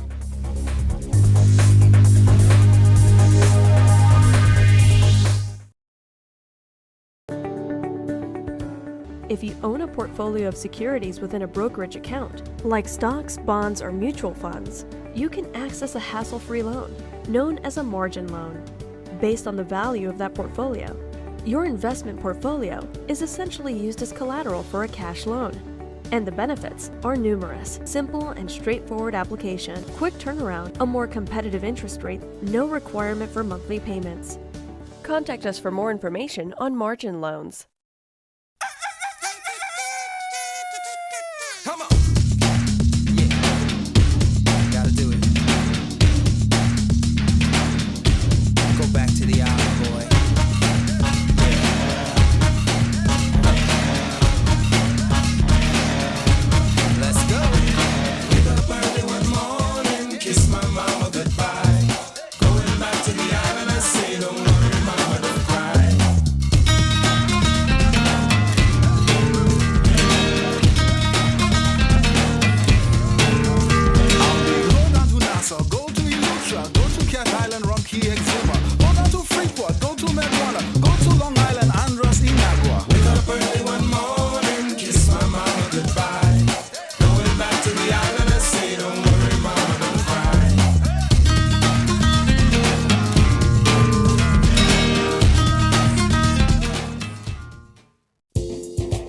If you own a portfolio of securities within a brokerage account, like stocks, bonds, or mutual funds, you can access a hassle-free loan, known as a margin loan, based on the value of that portfolio. Your investment portfolio is essentially used as collateral for a cash loan. And the benefits are numerous. Simple and straightforward application, quick turnaround, a more competitive interest rate, no requirement for monthly payments. Contact us for more information on margin loans.
Come on. Yeah. Gotta do it. Go back to the island, boy. Let's go. Wake up early one morning, kiss my mama goodbye. Going back to the island, I say, don't worry, mama, don't cry. Go to Elutra, go to Cat Island, Rum Key, Exuma. Go down to Freeport, go to Medwana, go to Long Island, Andros, Inagua. Wake up early one morning, kiss my mama goodbye. Going back to the island, I say, don't worry, mama, don't cry.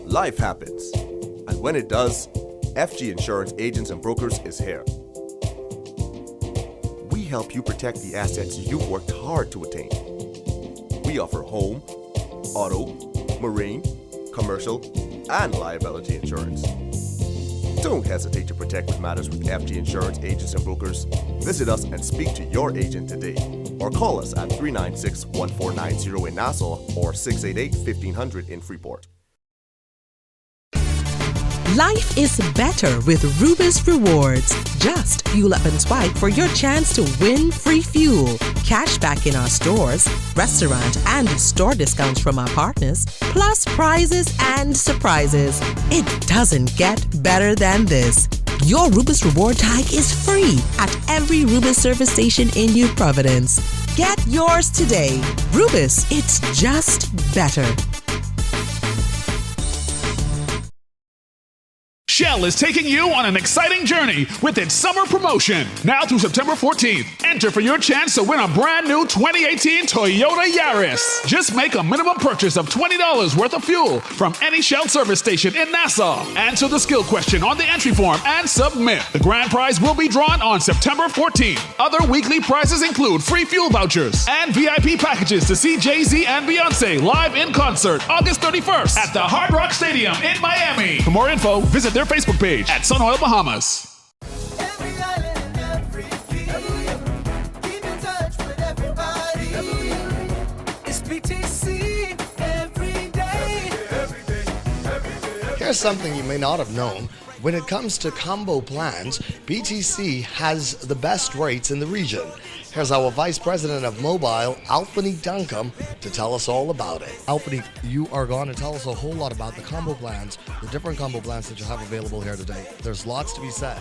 Life happens, and when it does, FG Insurance Agents and Brokers is here. We help you protect the assets you've worked hard to attain. We offer home, auto, marine, commercial, and liability insurance. Don't hesitate to protect what matters with FG Insurance Agents and Brokers. Visit us and speak to your agent today, or call us at 396-1490 in Nassau or 688-1500 in Freeport.
Life is better with Rubis Rewards. Just fuel up and swipe for your chance to win free fuel, cash back in our stores, restaurant and store discounts from our partners, plus prizes and surprises. It doesn't get better than this. Your Rubis Reward tag is free at every Rubis service station in New Providence. Get yours today. Rubis, it's just better.
Shell is taking you on an exciting journey with its summer promotion. Now through September 14th, enter for your chance to win a brand new 2018 Toyota Yaris. Just make a minimum purchase of $20 worth of fuel from any Shell service station in Nassau. Answer the skill question on the entry form and submit. The grand prize will be drawn on September 14th. Other weekly prizes include free fuel vouchers and VIP packages to see Jay-Z and Beyonce live in concert August 31st at the Hard Rock Stadium in Miami. For more info, visit their Facebook page at Sun Oil Bahamas.
Here's something you may not have known. When it comes to combo plans, BTC has the best rates in the region. Here's our Vice President of Mobile, Alfani Duncombe, to tell us all about it. Alfani, you are going to tell us a whole lot about the combo plans, the different combo plans that you have available here today. There's lots to be said.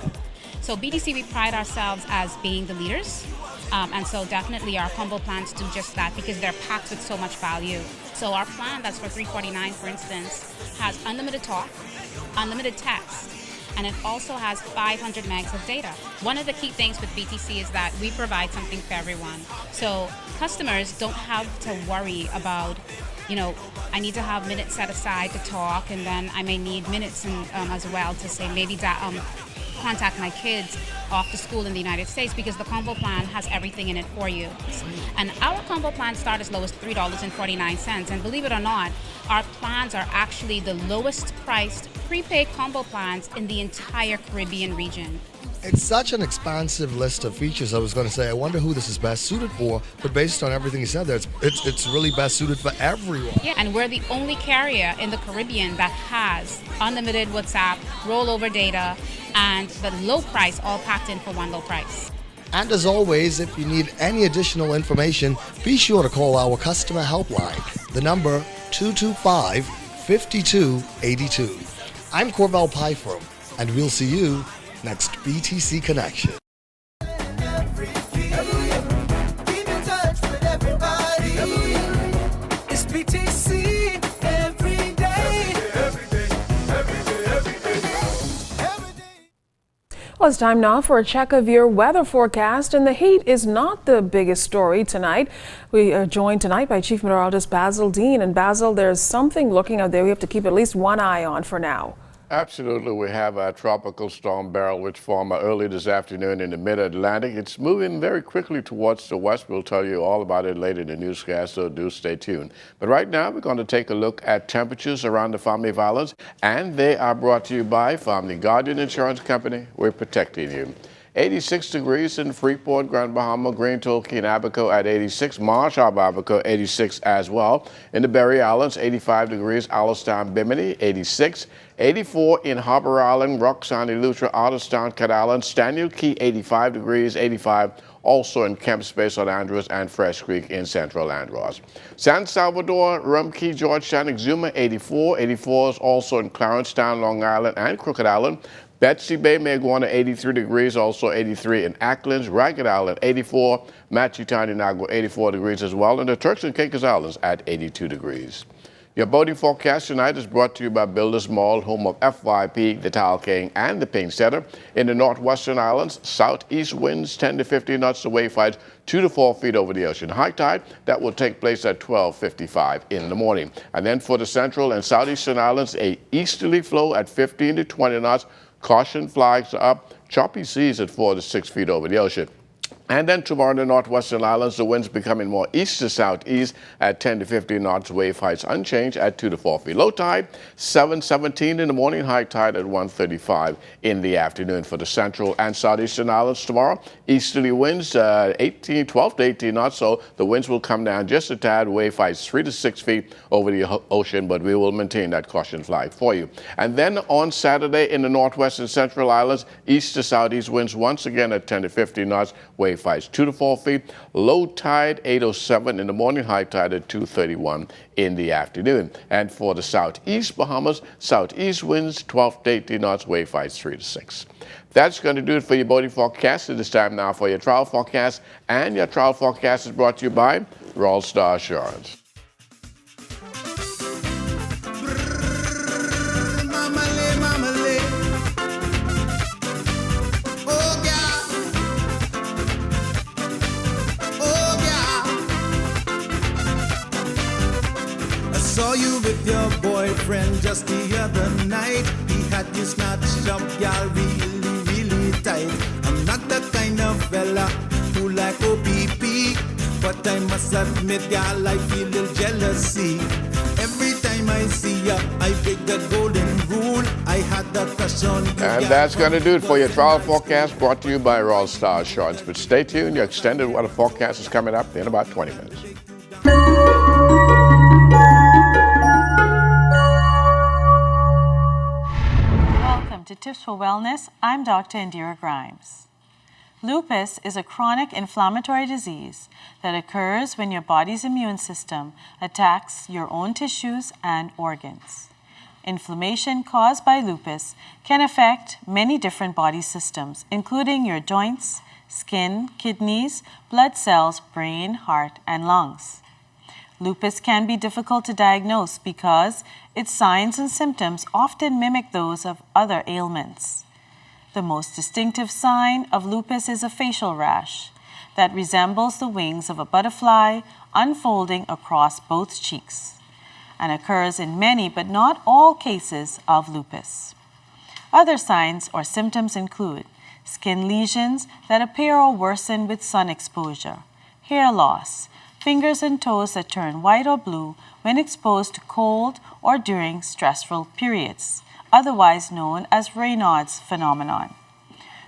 So BTC, we pride ourselves as being the leaders. And so definitely our combo plans do just that because they're packed with so much value. So our plan that's for $349, for instance, has unlimited talk, unlimited text, and it also has 500 megs of data. One of the key things with BTC is that we provide something for everyone. So customers don't have to worry about, I need to have minutes set aside to talk, and then I may need minutes as well to say maybe contact my kids off to school in the United States, because the combo plan has everything in it for you. And our combo plans start as low as $3.49. And believe it or not, our plans are actually the lowest priced prepaid combo plans in the entire Caribbean region.
It's such an expansive list of features. I was going to say, I wonder who this is best suited for, but based on everything you said there, it's really best suited for everyone.
Yeah, and we're the only carrier in the Caribbean that has unlimited WhatsApp, rollover data, and the low price all packed in for one low price.
And as always, if you need any additional information, be sure to call our customer helpline, the number 225-5282. I'm Corval Pyfrom, and we'll see you next BTC Connection.
It's BTC every day.
Well, it's time now for a check of your weather forecast, and the heat is not the biggest story tonight. We are joined tonight by Chief Meteorologist Basil Dean. And Basil, there's something looking out there we have to keep at least one eye on for now.
Absolutely. We have a tropical storm barrel which formed early this afternoon in the mid-Atlantic. It's moving very quickly towards the west. We'll tell you all about it later in the newscast, so do stay tuned. But right now, we're going to take a look at temperatures around the Family Violence, and they are brought to you by Family Guardian Insurance Company. We're protecting you. 86 degrees in Freeport, Grand Bahama, Green Tulkey, Abaco at 86. Marsh, Abaco, 86 as well. In the Berry Islands, 85 degrees. Allenstown, Bimini, 86. 84 in Harbor Island, Roxanne, Eleuthera, Otterstown, Cat Island, Staniel Key, 85 degrees. 85 also in Kemp Space on Andros and Fresh Creek in Central Andros. San Salvador, Rum Key, Georgetown, Exuma, 84. 84 is also in Clarencetown, Long Island, and Crooked Island. Betsy Bay, Mayaguana, 83 degrees, also 83 in Acklands, Ragged Island, 84, Matchitown, Inagua, 84 degrees as well, and the Turks and Caicos Islands at 82 degrees. Your boating forecast tonight is brought to you by Builders Mall, home of FYP, the Tile King, and the Paint Center. In the Northwestern Islands, southeast winds 10 to 15 knots, the wave heights 2 to 4 feet over the ocean. High tide, that will take place at 12:55 in the morning. And then for the Central and Southeastern Islands, a easterly flow at 15 to 20 knots. Caution flags are up, choppy seas at 4 to 6 feet over the ocean. And then tomorrow in the Northwestern Islands, the winds becoming more east to southeast at 10 to 15 knots, wave heights unchanged at 2 to 4 feet. Low tide, 7:17 in the morning, high tide at 1:35 in the afternoon. For the Central and Southeastern Islands tomorrow, easterly winds 12 to 18 knots, so the winds will come down just a tad, wave heights 3 to 6 feet over the ocean, but we will maintain that caution flag for you. And then on Saturday in the Northwest and Central Islands, east to southeast winds once again at 10 to 15 knots, wave heights 2 to 4 feet. Low tide 8:07 in the morning, high tide at 2:31 in the afternoon. And for the southeast Bahamas, southeast winds 12 to 18 knots, wave heights 3 to 6. That's going to do it for your boating forecast. It is time now for your travel forecast, and your travel forecast is brought to you by Royal Star Assurance.
Saw you with your boyfriend just the other night. He had you snatched up, y'all really, really tight. I'm not the kind of fella who like OPP, but I must admit, y'all, I feel a little jealousy. Every time I see ya, I break the golden rule. I had the crush on you.
And that's going to do it for your travel forecast, brought to you by Royal Star Assurance. But stay tuned, your extended weather forecast is coming up in about 20 minutes.
To Tips for Wellness, I'm Dr. Indira Grimes. Lupus is a chronic inflammatory disease that occurs when your body's immune system attacks your own tissues and organs. Inflammation caused by lupus can affect many different body systems, including your joints, skin, kidneys, blood cells, brain, heart, and lungs. Lupus can be difficult to diagnose because its signs and symptoms often mimic those of other ailments. The most distinctive sign of lupus is a facial rash that resembles the wings of a butterfly unfolding across both cheeks and occurs in many but not all cases of lupus. Other signs or symptoms include skin lesions that appear or worsen with sun exposure, hair loss, fingers and toes that turn white or blue when exposed to cold or during stressful periods, otherwise known as Raynaud's phenomenon.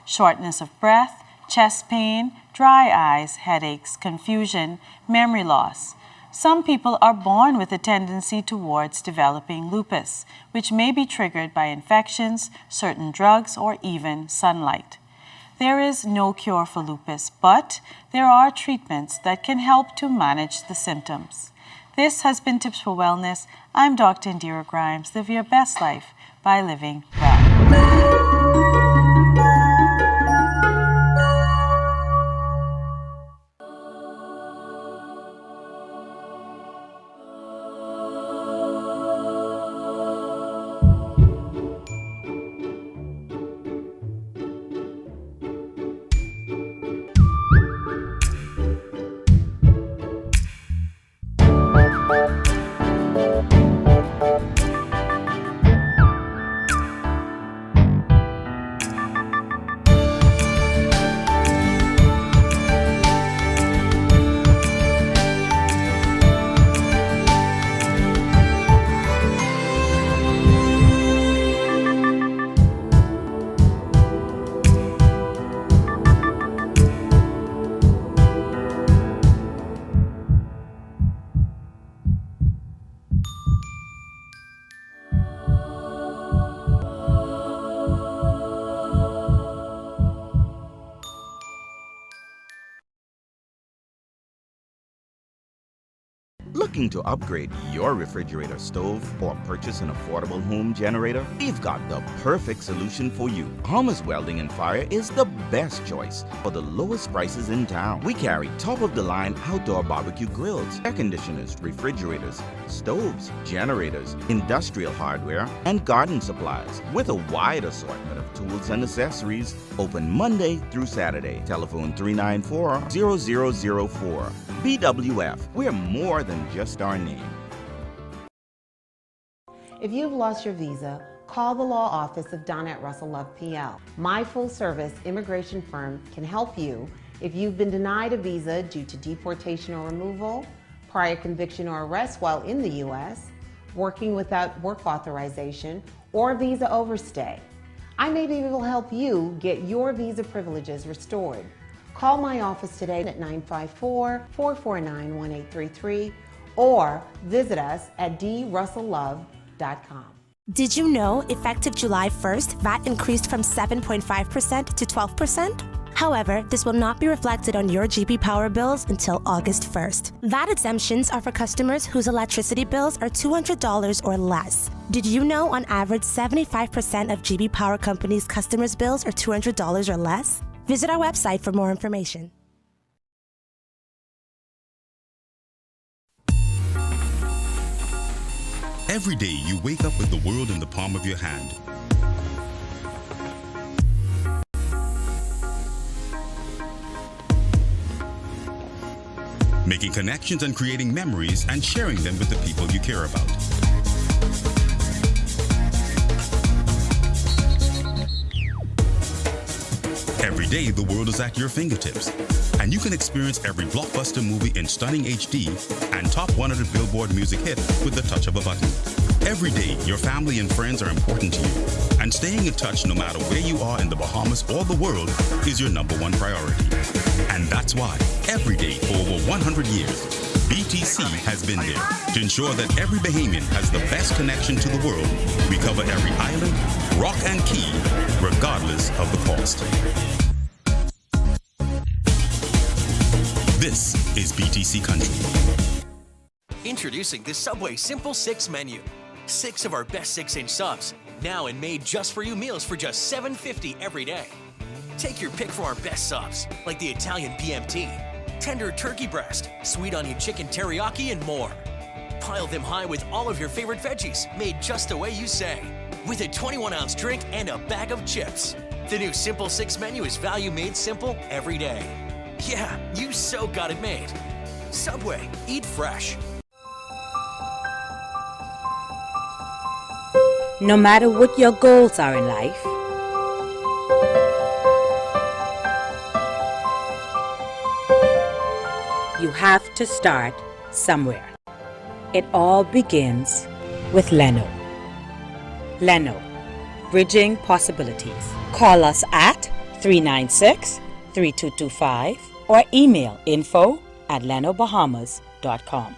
Shortness of breath, chest pain, dry eyes, headaches, confusion, memory loss. Some people are born with a tendency towards developing lupus, which may be triggered by infections, certain drugs, or even sunlight. There is no cure for lupus, but there are treatments that can help to manage the symptoms. This has been Tips for Wellness. I'm Dr. Indira Grimes. Live your best life by living well.
Looking to upgrade your refrigerator stove or purchase an affordable home generator? We've got the perfect solution for you. Bahamas Welding and Fire is the best choice for the lowest prices in town. We carry top-of-the-line outdoor barbecue grills, air conditioners, refrigerators, stoves, generators, industrial hardware, and garden supplies with a wide assortment of tools and accessories. Open Monday through Saturday. Telephone 394-0004. BWF, we're more than just our name.
If you've lost your visa, call the law office of Donette Russell Love PL. My full-service immigration firm can help you if you've been denied a visa due to deportation or removal, prior conviction or arrest while in the U.S., working without work authorization, or visa overstay. I may be able to help you get your visa privileges restored. Call my office today at 954-449-1833 or visit us at drusselllove.com.
Did you know effective July 1st, VAT increased from 7.5% to 12%? However, this will not be reflected on your GB Power bills until August 1st. VAT exemptions are for customers whose electricity bills are $200 or less. Did you know on average 75% of GB Power Company's customers' bills are $200 or less? Visit our website for more information.
Every day you wake up with the world in the palm of your hand. Making connections and creating memories and sharing them with the people you care about. Every day, the world is at your fingertips, and you can experience every blockbuster movie in stunning HD and top 100 Billboard music hit with the touch of a button. Every day, your family and friends are important to you, and staying in touch no matter where you are in the Bahamas or the world is your #1 priority. And that's why, every day for over 100 years, BTC has been there to ensure that every Bahamian has the best connection to the world. We cover every island, rock, and key, regardless of the cost. This is BTC Country.
Introducing the Subway Simple 6 menu. 6 of our best 6-inch subs, now and made just for you meals for just $7.50 every day. Take your pick from our best subs, like the Italian BMT, tender turkey breast, sweet onion chicken teriyaki, and more. Pile them high with all of your favorite veggies, made just the way you say, with a 21-ounce drink and a bag of chips. The new Simple 6 menu is value made simple every day. Yeah, you so got it made. Subway, eat fresh.
No matter what your goals are in life, you have to start somewhere. It all begins with Leno. Leno, bridging possibilities. Call us at 396-3225 or email info@lenobahamas.com.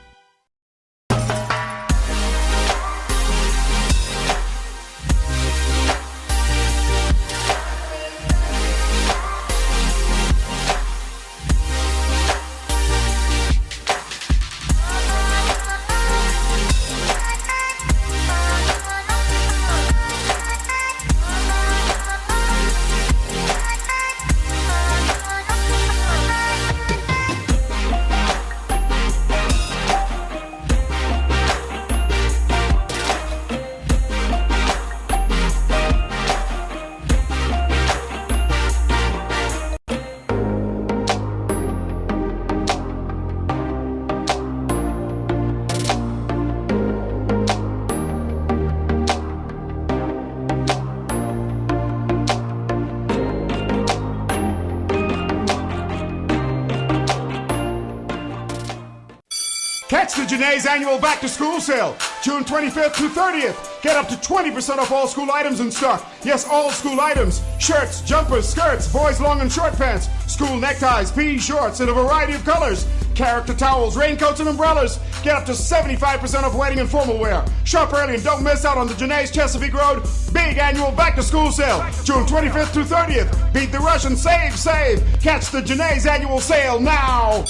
Catch the Janae's annual back-to-school sale, June 25th through 30th. Get up to 20% off all school items in stock. Yes, all school items. Shirts, jumpers, skirts, boys' long and short pants, school neckties, PE shorts in a variety of colors, character towels, raincoats, and umbrellas. Get up to 75% off wedding and formal wear. Shop early and don't miss out on the Janae's Chesapeake Road big annual back-to-school sale, June 25th through 30th. Beat the rush and save, save. Catch the Janae's annual sale now.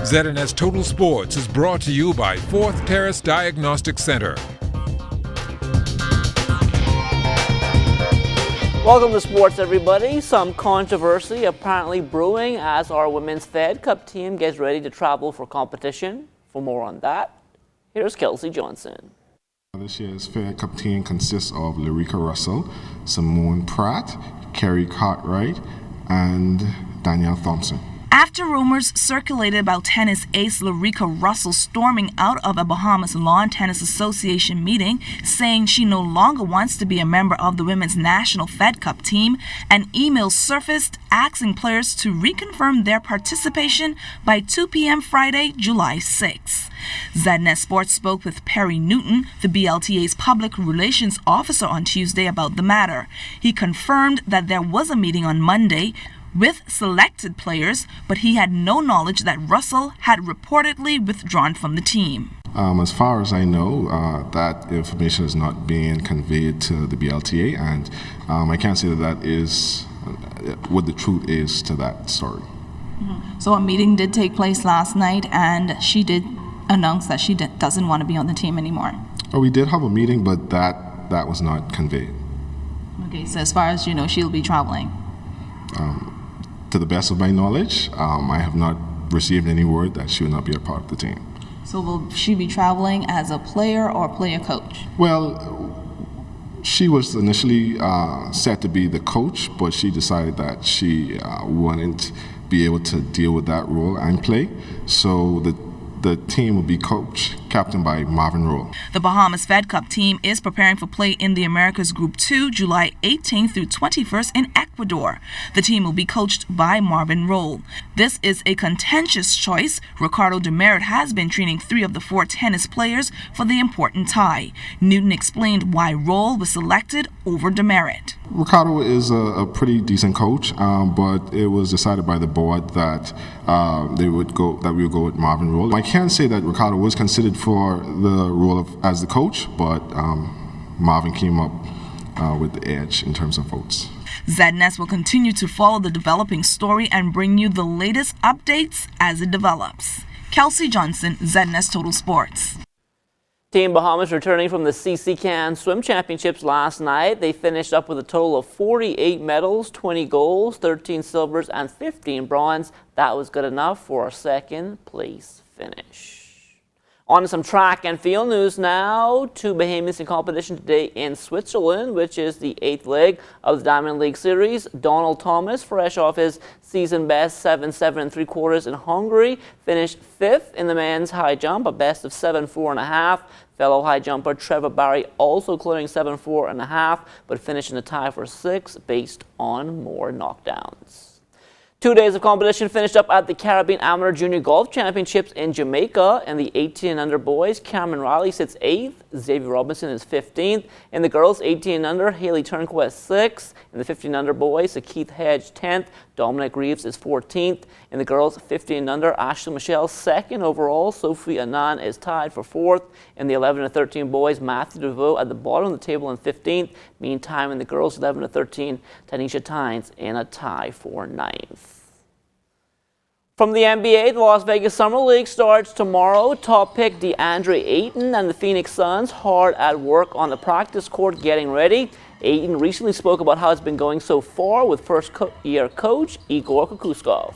ZNS Total Sports is brought to you by Fourth Terrace Diagnostic Center.
Welcome to sports, everybody. Some controversy apparently brewing as our women's Fed Cup team gets ready to travel for competition. For more on that, here's Kelsey Johnson.
This year's Fed Cup team consists of Lyrica Russell, Simone Pratt, Kerry Cartwright, and Danielle Thompson.
After rumors circulated about tennis ace Lyrica Russell storming out of a Bahamas Lawn Tennis Association meeting, saying she no longer wants to be a member of the women's national Fed Cup team, an email surfaced asking players to reconfirm their participation by 2 p.m. Friday, July 6. ZNS Sports spoke with Perry Newton, the BLTA's public relations officer, on Tuesday about the matter. He confirmed that there was a meeting on Monday with selected players, but he had no knowledge that Russell had reportedly withdrawn from the team.
As far as I know, that information is not being conveyed to the BLTA, and I can't say that is what the truth is to that story.
Mm-hmm. So a meeting did take place last night, and she did announce that she doesn't want to be on the team anymore.
Oh, we did have a meeting, but that was not conveyed.
Okay, so as far as you know, she'll be traveling.
To the best of my knowledge, I have not received any word that she will not be a part of the team.
So will she be traveling as a player or player coach?
Well, she was initially set to be the coach, but she decided that she wouldn't be able to deal with that role and play. So the team will be captained by Marvin Roll.
The Bahamas Fed Cup team is preparing for play in the Americas Group 2, July 18th through 21st in Ecuador. The team will be coached by Marvin Roll. This is a contentious choice. Ricardo Demerit has been training 3 of the 4 tennis players for the important tie. Newton explained why Roll was selected over Demerit.
Ricardo is a pretty decent coach, but it was decided by the board that we would go with Marvin Roll. I can't say that Ricardo was considered for the role as the coach, but Marvin came up with the edge in terms of votes.
ZNS will continue to follow the developing story and bring you the latest updates as it develops. Kelsey Johnson, ZNS Total Sports.
Team Bahamas returning from the CC Can Swim Championships last night. They finished up with a total of 48 medals, 20 golds, 13 silvers, and 15 bronze. That was good enough for a second place finish. On to some track and field news now. 2 Bahamians in competition today in Switzerland, which is the 8th leg of the Diamond League Series. Donald Thomas, fresh off his season best 7.7 3/4 in Hungary, finished 5th in the men's high jump, a best of 7.4.5. Fellow high jumper Trevor Barry also clearing 7.4.5, but finished in a tie for 6th based on more knockdowns. 2 days of competition finished up at the Caribbean Amateur Junior Golf Championships in Jamaica. In the 18 and under boys, Cameron Riley sits 8th, Xavier Robinson is 15th. In the girls, 18 and under, Haley Turnquest 6th. In the 15 and under boys, Keith Hedge 10th, Dominic Reeves is 14th. In the girls, 15 and under, Ashley Michelle 2nd overall. Sophie Anand is tied for 4th. In the 11 and 13 boys, Matthew DeVoe at the bottom of the table in 15th. Meantime, in the girls, 11 and 13, Tanisha Tynes in a tie for 9th. From the NBA, the Las Vegas Summer League starts tomorrow. Top pick DeAndre Ayton and the Phoenix Suns hard at work on the practice court getting ready. Ayton recently spoke about how it's been going so far with first-year coach Igor Kukuskov.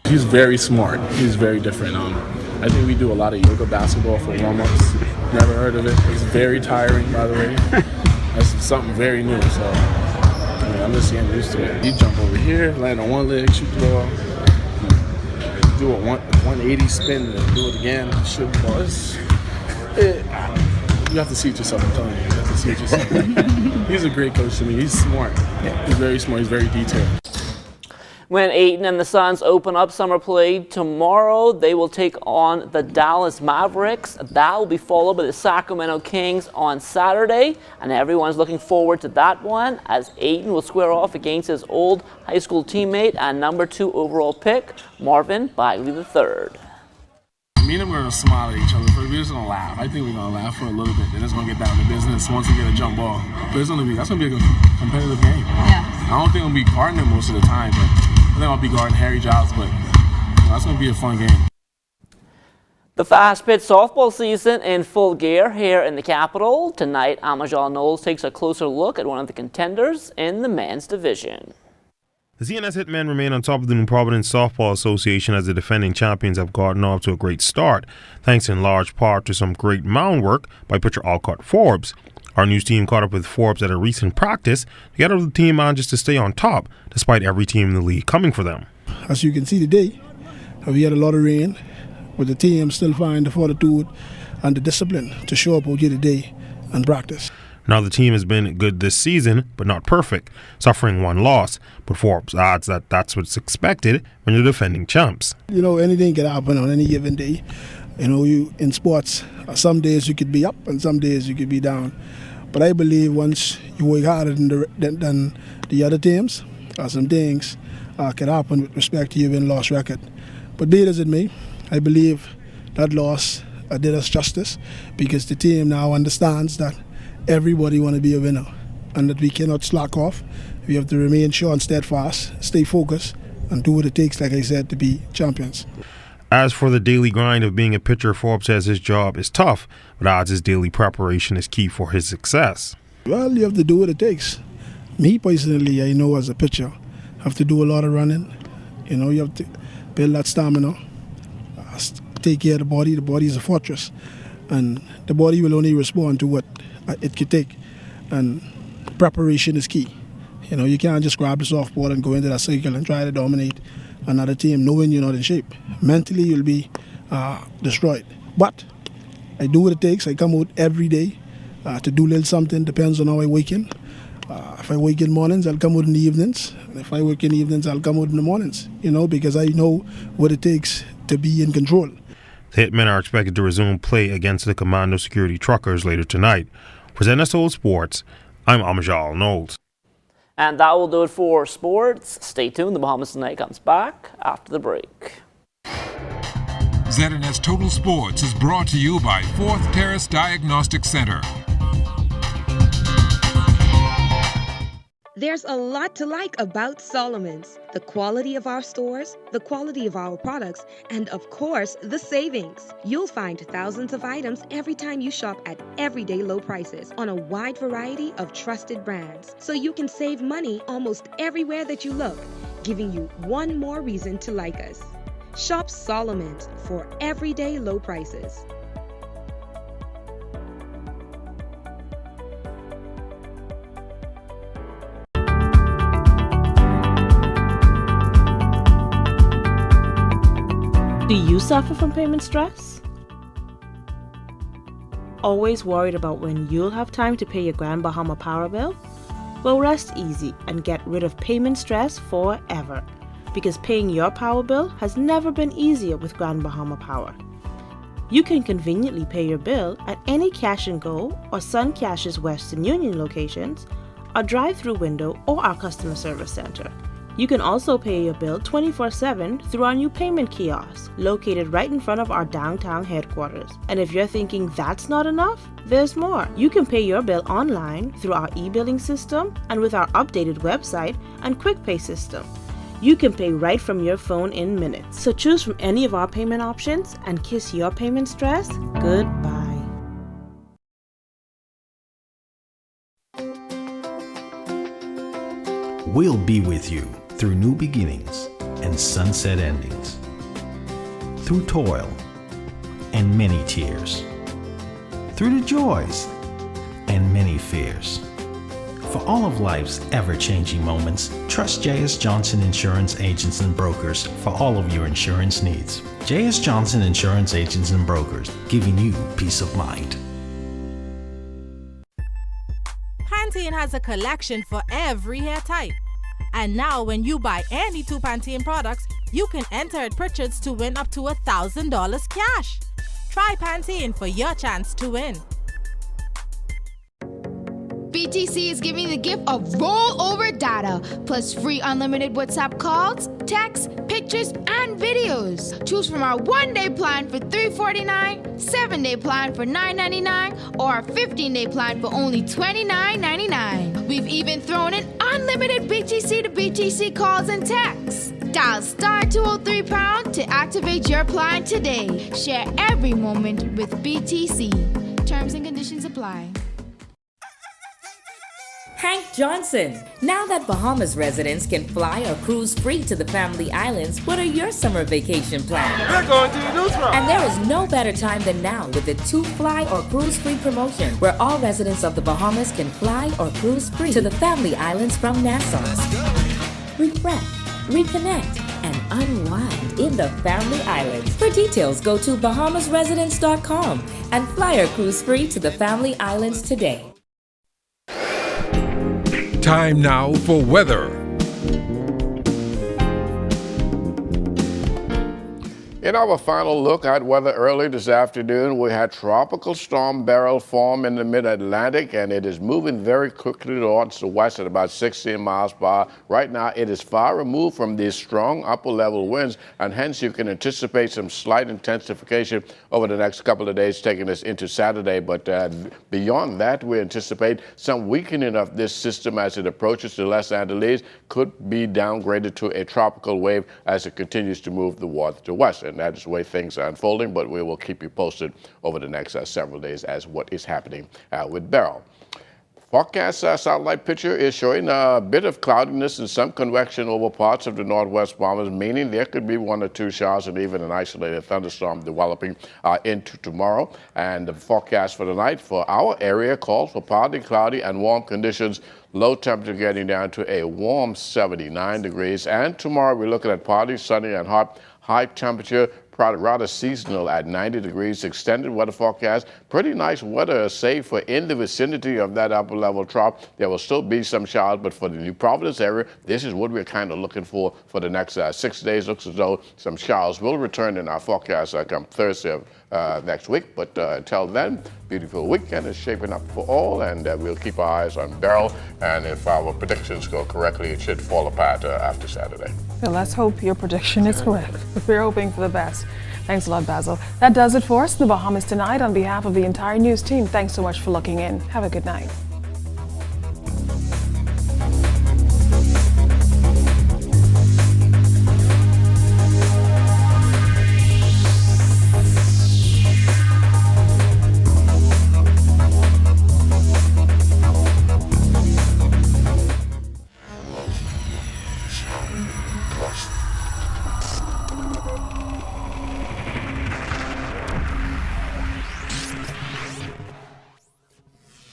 He's very smart. He's very different. I think we do a lot of yoga basketball for warm-ups. Never heard of it. It's very tiring, by the way. That's something very new, so I'm just getting used to it. You jump over here, land on one leg, shoot the ball. Do a 180 spin and do it again, shoot the ball. You have to see it yourself, I'm telling you. You have to see it yourself. He's a great coach to me. He's smart. He's very smart. He's very detailed.
When Ayton and the Suns open up summer play tomorrow, they will take on the Dallas Mavericks. That will be followed by the Sacramento Kings on Saturday, and everyone's looking forward to that one as Ayton will square off against his old high school teammate and number 2 overall pick, Marvin Bagley III.
Me and him are going to smile at each other. We're just going to laugh. I think we're going to laugh for a little bit. Then it's going to get down to business once we get a jump ball. But that's going to be a competitive game. Yeah. I don't think I'll be guarding him most of the time, but I think I'll be guarding Harry Giles. But that's going to be a fun game.
The fast-pitch softball season in full gear here in the capital. Tonight, Amajal Knowles takes a closer look at one of the contenders in the men's division.
The CNS Hitmen remain on top of the New Providence Softball Association as the defending champions have gotten off to a great start, thanks in large part to some great mound work by pitcher Alcott Forbes. Our news team caught up with Forbes at a recent practice to get the team manages to stay on top, despite every team in the league coming for them.
As you can see today, we had a lot of rain, but the team still find the fortitude and the discipline to show up out here today and practice.
Now the team has been good this season, but not perfect, suffering one loss. But Forbes adds that that's what's expected when you're defending champs.
You know, anything can happen on any given day. You know, you in sports, some days you could be up and some days you could be down. But I believe once you work harder than the other teams, some things can happen with respect to your win-loss record. But be it as it may, I believe that loss did us justice because the team now understands that everybody want to be a winner and that we cannot slack off. We have to remain sure and steadfast, stay focused, and do what it takes, like I said, to be champions.
As for the daily grind of being a pitcher, Forbes says his job is tough, but odds his daily preparation is key for his success.
Well, you have to do what it takes. Me personally, I know as a pitcher, have to do a lot of running. You know, you have to build that stamina, take care of the body. The body is a fortress, and the body will only respond to what it could take, and preparation is key. You know, you can't just grab the softball and go into that circle and try to dominate another team knowing you're not in shape. Mentally, you'll be destroyed. But I do what it takes. I come out every day to do a little something, depends on how I wake in. If I wake in mornings, I'll come out in the evenings. And if I work in the evenings, I'll come out in the mornings, you know, because I know what it takes to be in control.
The Hitmen are expected to resume play against the Commando Security Truckers later tonight. For ZNSO Sports, I'm Amajal Knowles.
And that will do it for sports. Stay tuned. The Bahamas Tonight comes back after the break.
ZNS Total Sports is brought to you by 4th Terrace Diagnostic Center.
There's a lot to like about Solomon's. The quality of our stores, the quality of our products, and of course, the savings. You'll find thousands of items every time you shop at everyday low prices on a wide variety of trusted brands. So you can save money almost everywhere that you look, giving you one more reason to like us. Shop Solomon's for everyday low prices.
Do you suffer from payment stress? Always worried about when you'll have time to pay your Grand Bahama Power bill? Well, rest easy and get rid of payment stress forever, because paying your power bill has never been easier with Grand Bahama Power. You can conveniently pay your bill at any Cash and Go or Sun Cash's Western Union locations, our drive-through window, or our customer service center. You can also pay your bill 24/7 through our new payment kiosk, located right in front of our downtown headquarters. And if you're thinking that's not enough, there's more. You can pay your bill online through our e-billing system and with our updated website and quick pay system. You can pay right from your phone in minutes. So choose from any of our payment options and kiss your payment stress goodbye.
We'll be with you through new beginnings and sunset endings, through toil and many tears, through the joys and many fears. For all of life's ever-changing moments, trust J.S. Johnson Insurance Agents and Brokers for all of your insurance needs. J.S. Johnson Insurance Agents and Brokers, giving you peace of mind.
Pantene has a collection for every hair type. And now when you buy any 2 Pantene products, you can enter at Pritchard's to win up to $1,000 cash. Try Pantene for your chance to win.
BTC is giving the gift of rollover data, plus free unlimited WhatsApp calls, texts, pictures, and videos. Choose from our 1-day plan for $349, 7-day plan for $999, or our 15-day plan for only $29.99. We've even thrown in unlimited BTC to BTC calls and texts. Dial *203# to activate your plan today. Share every moment with BTC. Terms and conditions apply.
Hank Johnson. Now that Bahamas residents can fly or cruise free to the family islands, what are your summer vacation plans?
We're going to Neutral.
And there is no better time than now with the 2 Fly or Cruise Free promotion, where all residents of the Bahamas can fly or cruise free to the family islands from Nassau. Refresh, reconnect, and unwind in the family islands. For details, go to bahamasresidents.com and fly or cruise free to the family islands today.
Time now for weather.
In our final look at weather early this afternoon, we had Tropical Storm Beryl form in the mid-Atlantic, and it is moving very quickly towards the west at about 16 miles per hour. Right now, it is far removed from these strong upper-level winds, and hence you can anticipate some slight intensification over the next couple of days, taking us into Saturday. But beyond that, we anticipate some weakening of this system as it approaches the Les Antilles, could be downgraded to a tropical wave as it continues to move towards the west. And that is the way things are unfolding, but we will keep you posted over the next several days as what is happening with Beryl. Forecast satellite picture is showing a bit of cloudiness and some convection over parts of the northwest Bahamas, meaning there could be 1 or 2 showers and even an isolated thunderstorm developing into tomorrow. And the forecast for the night for our area calls for partly cloudy and warm conditions. Low temperature getting down to a warm 79 degrees. And tomorrow we're looking at partly sunny and hot. High temperature, rather seasonal at 90 degrees. Extended weather forecast. Pretty nice weather, save for in the vicinity of that upper level trough. There will still be some showers, but for the New Providence area, this is what we're kind of looking for the next 6 days. Looks as though some showers will return in our forecast come Thursday of next week. But until then, beautiful weekend is shaping up for all, and we'll keep our eyes on Beryl. And if our predictions go correctly, it should fall apart after Saturday.
So let's hope your prediction is correct. We're hoping for the best. Thanks a lot, Basil. That does it for us in the Bahamas tonight. On behalf of the entire news team, thanks so much for looking in. Have a good night.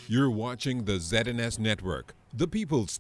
You're watching the ZNS Network, the People's Station.